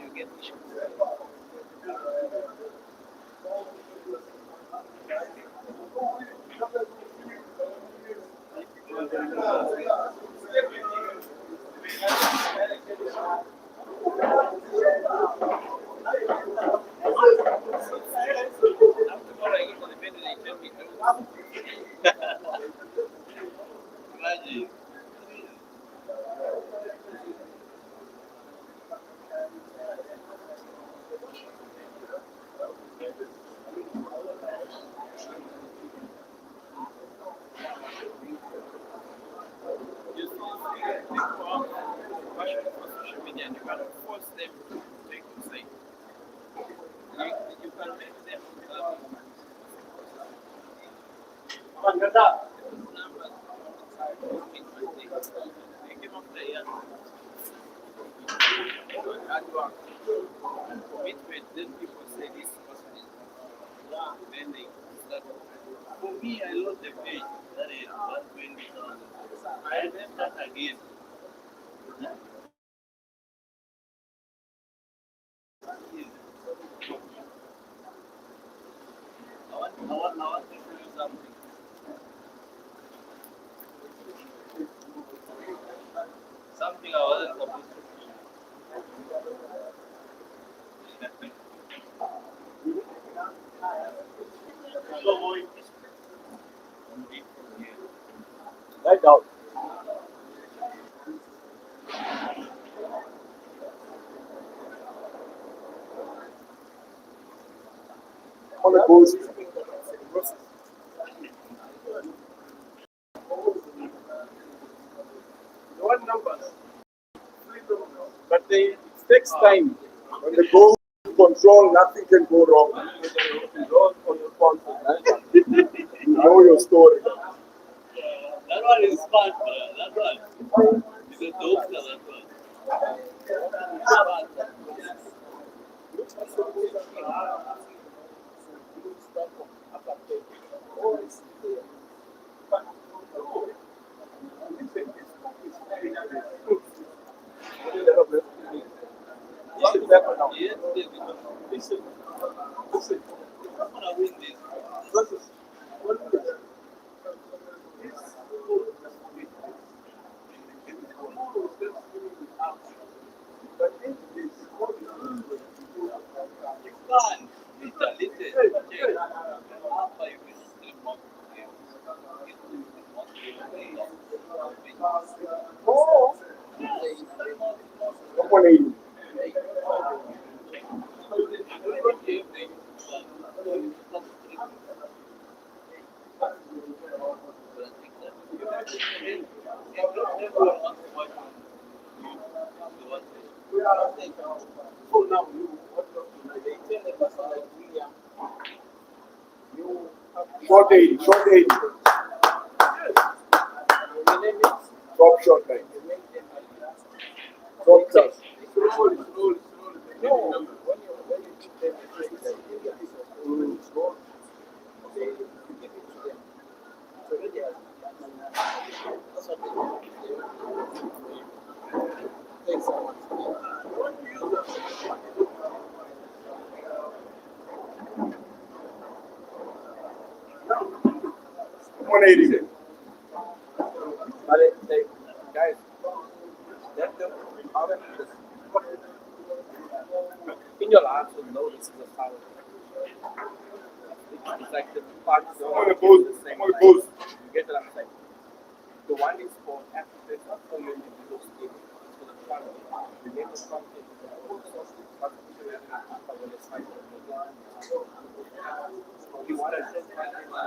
you get issues. Imagine. You see, people are passionate for social media and you cannot force them to take the side. You can make them numbers. They came up the year. Hard work. Commitment. Then people say this person is then they start. For me, I lost the page. That is 120,000. I then start again. I want to show you something. Something I wasn't supposed to Right out. On the goals. One numbers. But it takes time. When the goal control, nothing can go wrong. On your phone. You know your story. That one is fun, bro. That one. It's a dope stuff, that one. It's fun. Yes, listen. I'm gonna win this. Come on, Aiden. Short 80, short 80. Drop shot, guys. Drop shot. Come on, 80. Guys, in your life, you'll know this is a power. It's like the parts Come on, both. the same. Come on, Like, both. you get what I'm saying? The one is for Africa, it's not for you individual state, it's for the family. The name of something is you want to send something to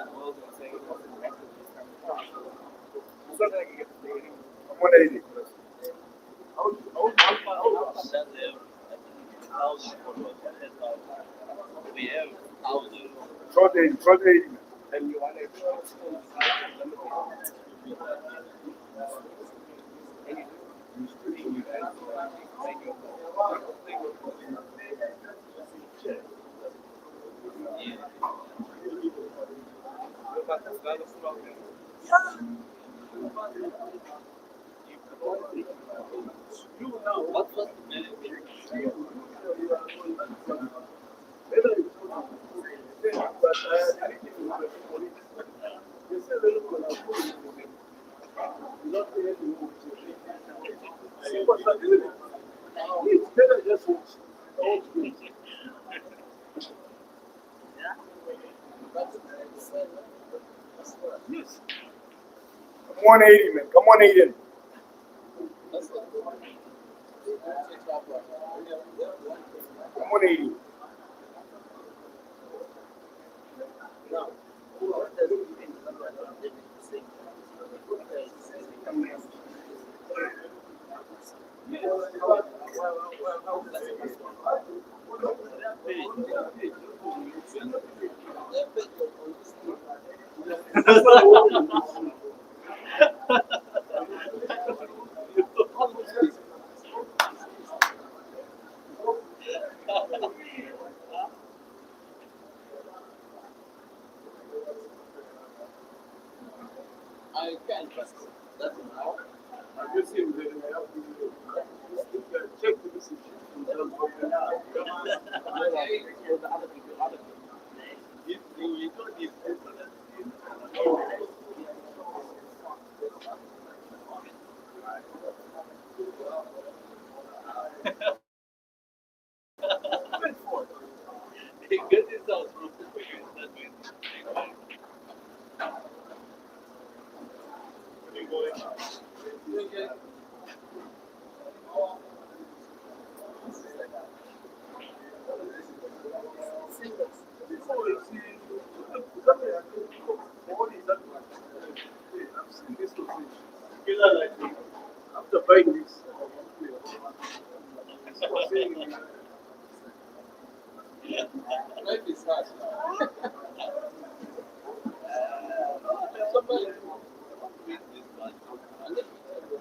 the world and say, what's the next of this kind of stuff? It's not like you get to say anything. Come on, 80. We have thousands. Short 80, short 80. And you want to expose what was the benefit? Come on, 80, man. Come on, Aiden. Come on, 80. I can't trust it. That's now. Check the message. Get this out from the way that way. After buying this, Life is hard. Somebody read this one. And let me tell you.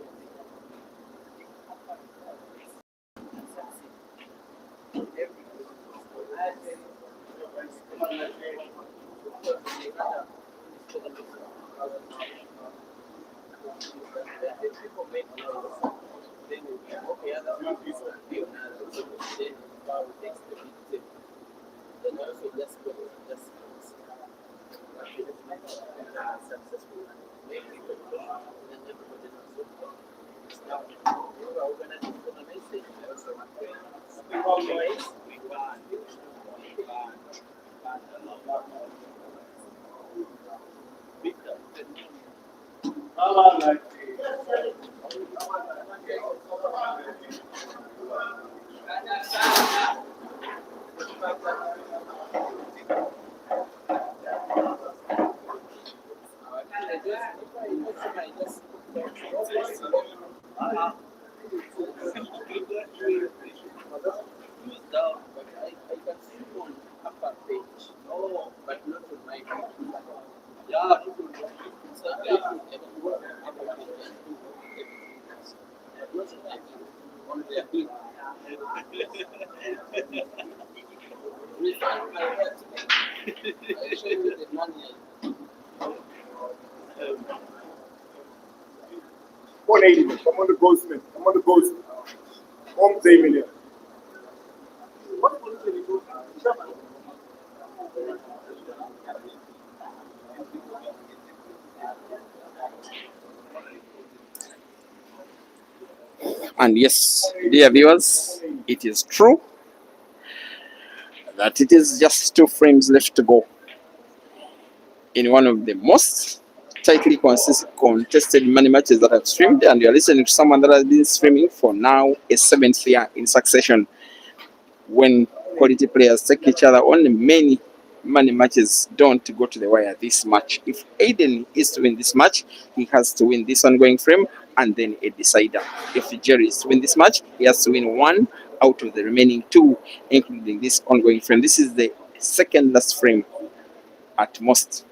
People make laws, then you go, okay, other people then power takes the big tip. Then also just go, just successful. Make people push, then everybody knows what it's now. You are organizing for the message, also one way. We always, we ban a lot. Victor, like $180. Come on the Goldsmith. Come on the Goldsmith. Home day million. And yes, dear viewers, it is true that it is just 2 frames left to go in one of the most tightly contested money matches that I've streamed, and you're listening to someone that has been streaming for now a 7th year in succession. When quality players take each other on, many money matches don't go to the wire this much. If Aiden is to win this match, he has to win this ongoing frame and then a decider. If Jerry is to win this match, he has to win 1 out of the remaining 2, including this ongoing frame. This is the second last frame at most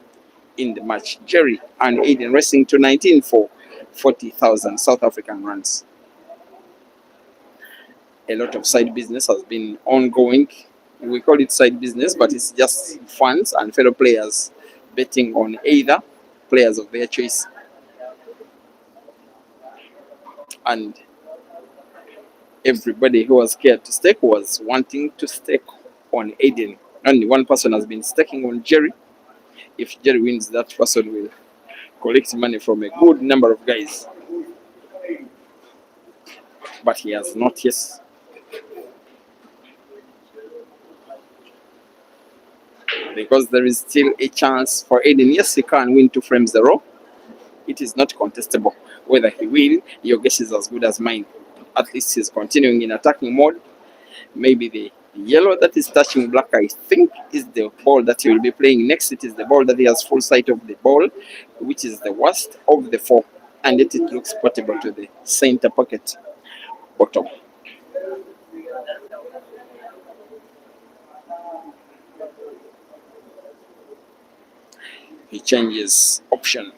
in the match. Jerry and Aiden racing to 19 for 40,000 South African rands. A lot of side business has been ongoing. We call it side business, but it's just fans and fellow players betting on either players of their choice. And everybody who was scared to stake was wanting to stake on Aiden. Only one person has been staking on Jerry. If Jerry wins, that person will collect money from a good number of guys. But he has not yet. Because there is still a chance for Aiden. Yes, he can win 2 frames a row. It is not contestable. Whether he will, your guess is as good as mine. At least he's continuing in attacking mode. Maybe the yellow that is touching black, I think, is the ball that he will be playing next. It is the ball that he has full sight of the ball, which is the worst of the 4. And yet it looks portable to the center pocket bottom. He changes option.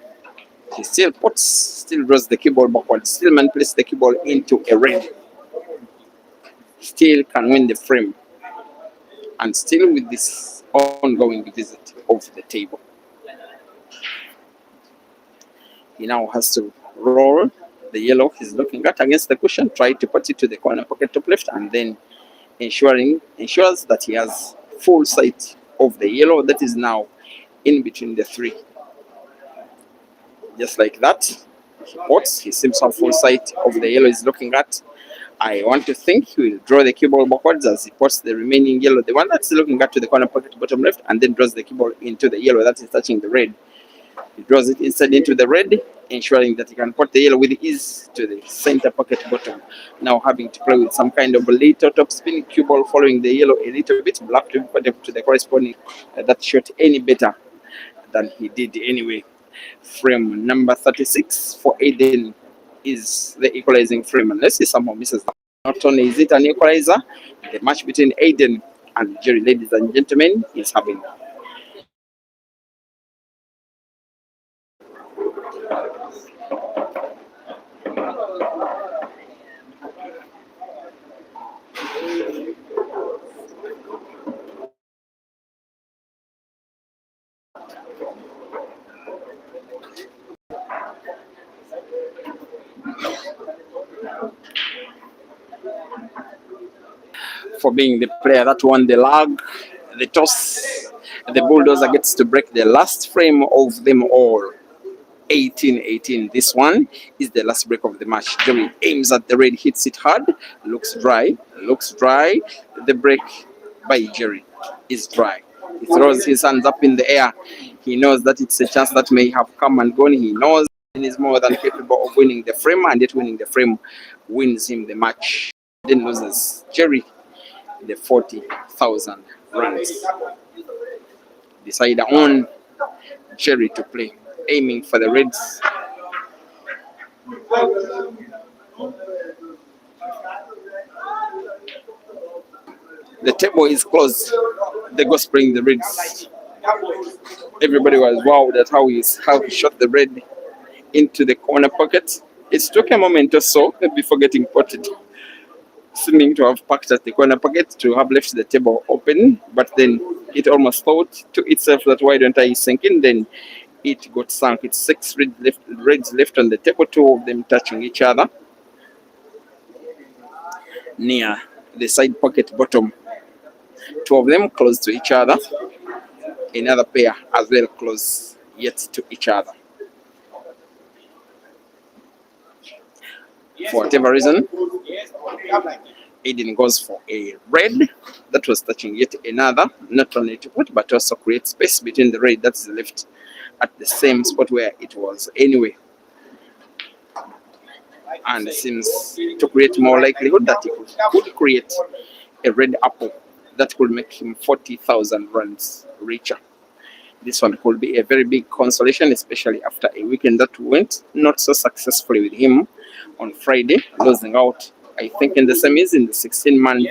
He still draws the cue ball backward, still manipulates the cue ball into a red. Still can win the frame. And still with this ongoing visit of the table. He now has to roll the yellow he's looking at against the cushion, try to put it to the corner pocket top left, and then ensures that he has full sight of the yellow that is now in between the 3. Just like that, he seems to have full sight of the yellow he's looking at. I want to think he will draw the cue ball backwards as he puts the remaining yellow, the one that's looking at to the corner pocket bottom left, and then draws the cue ball into the yellow that is touching the red. He draws it instead into the red, ensuring that he can put the yellow with ease to the center pocket bottom. Now having to play with some kind of a little top spin cue ball, following the yellow a little bit, black to put it to the corresponding that shot any better than he did anyway. Frame number 36 for Aiden is the equalizing frame, and let's see somehow misses that. Not only is it an equalizer, the match between Aiden and Jerry, ladies and gentlemen, is happening. For being the player that won the lag, the toss, the bulldozer gets to break the last frame of them all. 18-18. This one is the last break of the match. Jerry aims at the red, hits it hard, looks dry. The break by Jerry is dry. He throws his hands up in the air. He knows that it's a chance that may have come and gone. He knows he is more than capable of winning the frame, and yet winning the frame wins him the match. Then loses Jerry the 40,000 rands. Decider on Jerry to play, aiming for the reds. The table is closed. They go spring the reds. Everybody was wowed at how he shot the red into the corner pocket. It took a moment or so before getting potted, seeming to have packed at the corner pocket, to have left the table open, but then it almost thought to itself that why don't I sink in? Then it got sunk. It's 6 reds left on the table, 2 of them touching each other near the side pocket bottom. 2 of them close to each other, another pair as well close yet to each other. For whatever reason, Aiden goes for a red that was touching yet another, not only to put but also create space between the red that's left at the same spot where it was anyway, and it seems to create more likelihood that he could create a red apple that could make him 40,000 runs richer. This one could be a very big consolation, especially after a weekend that went not so successfully with him on Friday, losing out, I think, in the semis in the 16-man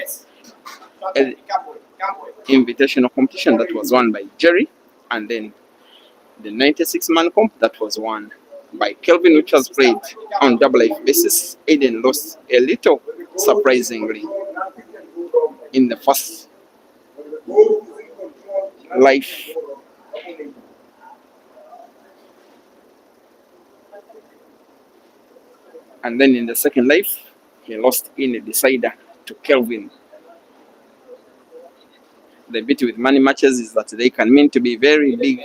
invitational competition that was won by Jerry, and then the 96-man comp that was won by Kelvin, which was played on double life basis. Aiden lost a little surprisingly in the first life. And then in the second life, he lost in a decider to Kelvin. The beauty with money matches is that they can mean to be very big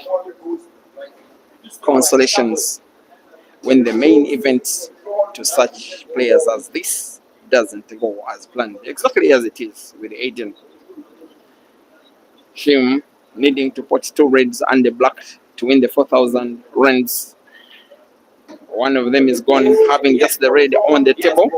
consolations when the main event to such players as this doesn't go as planned, exactly as it is with Aiden. Him needing to put 2 reds and a black to win the 4,000 runs. One of them is gone, having just the red on the table.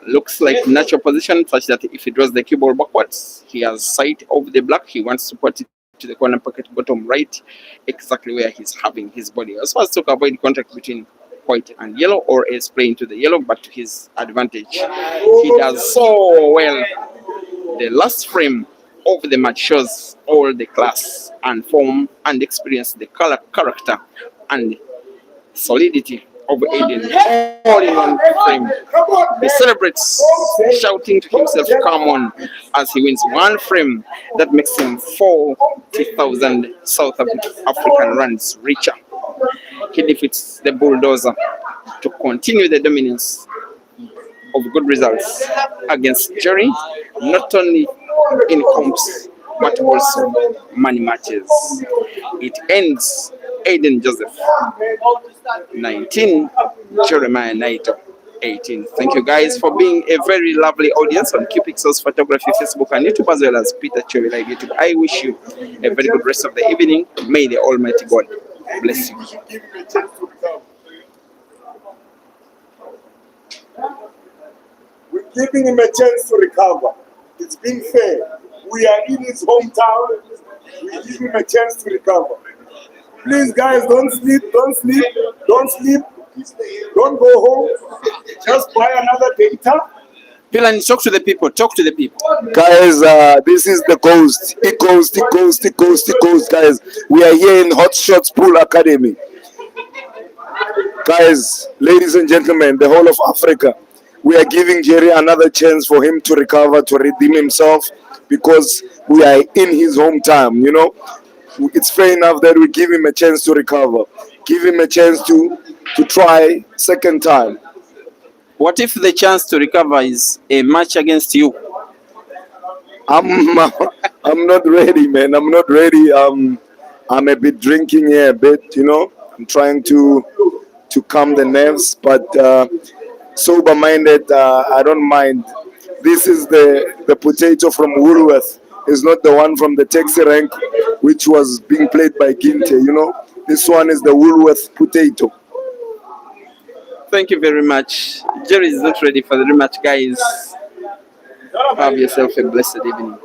Looks like natural position, such that if he draws the cue ball backwards, he has sight of the black. He wants to put it to the corner pocket bottom right, exactly where he's having his body, as well as to avoid contact between white and yellow, or else play into the yellow, but to his advantage. He does so well. The last frame of the match shows all the class and form and experience, the character and solidity of Aiden, all in one frame. He celebrates, shouting to himself, come on, as he wins 1 frame that makes him 40,000 South African runs richer. He defeats the bulldozer to continue the dominance of good results against Jerry, not only in comps but also money matches. It ends Aiden Joseph 19, Jeremiah Naito 18. Thank you guys for being a very lovely audience on QPixels Photography Facebook and YouTube, as well as Peter Chewy Live YouTube. I wish you a very good rest of the evening. May the Almighty God bless you. We're giving him a chance to recover. It's been fair. We are in his hometown. We give him a chance to recover. Please, guys, don't sleep, don't sleep, don't sleep. Don't go home. Just buy another data. Pilan, talk to the people. Talk to the people. Guys, this is the coast. Coast, guys. We are here in HOTSHOTS Pool Academy. Guys, ladies and gentlemen, the whole of Africa, we are giving Jerry another chance for him to recover, to redeem himself, because we are in his hometown, you know. It's fair enough that we give him a chance to recover. Give him a chance to try second time. What if the chance to recover is a match against you? I'm not ready, man. I'm not ready. I'm a bit drinking here, a bit, you know. I'm trying to calm the nerves, but sober-minded, I don't mind. This is the potato from Woolworth. It's not the one from the taxi rank, which was being played by Ginte, you know. This one is the Woolworth potato. Thank you very much. Jerry is not ready for the rematch, guys. Have yourself a blessed evening.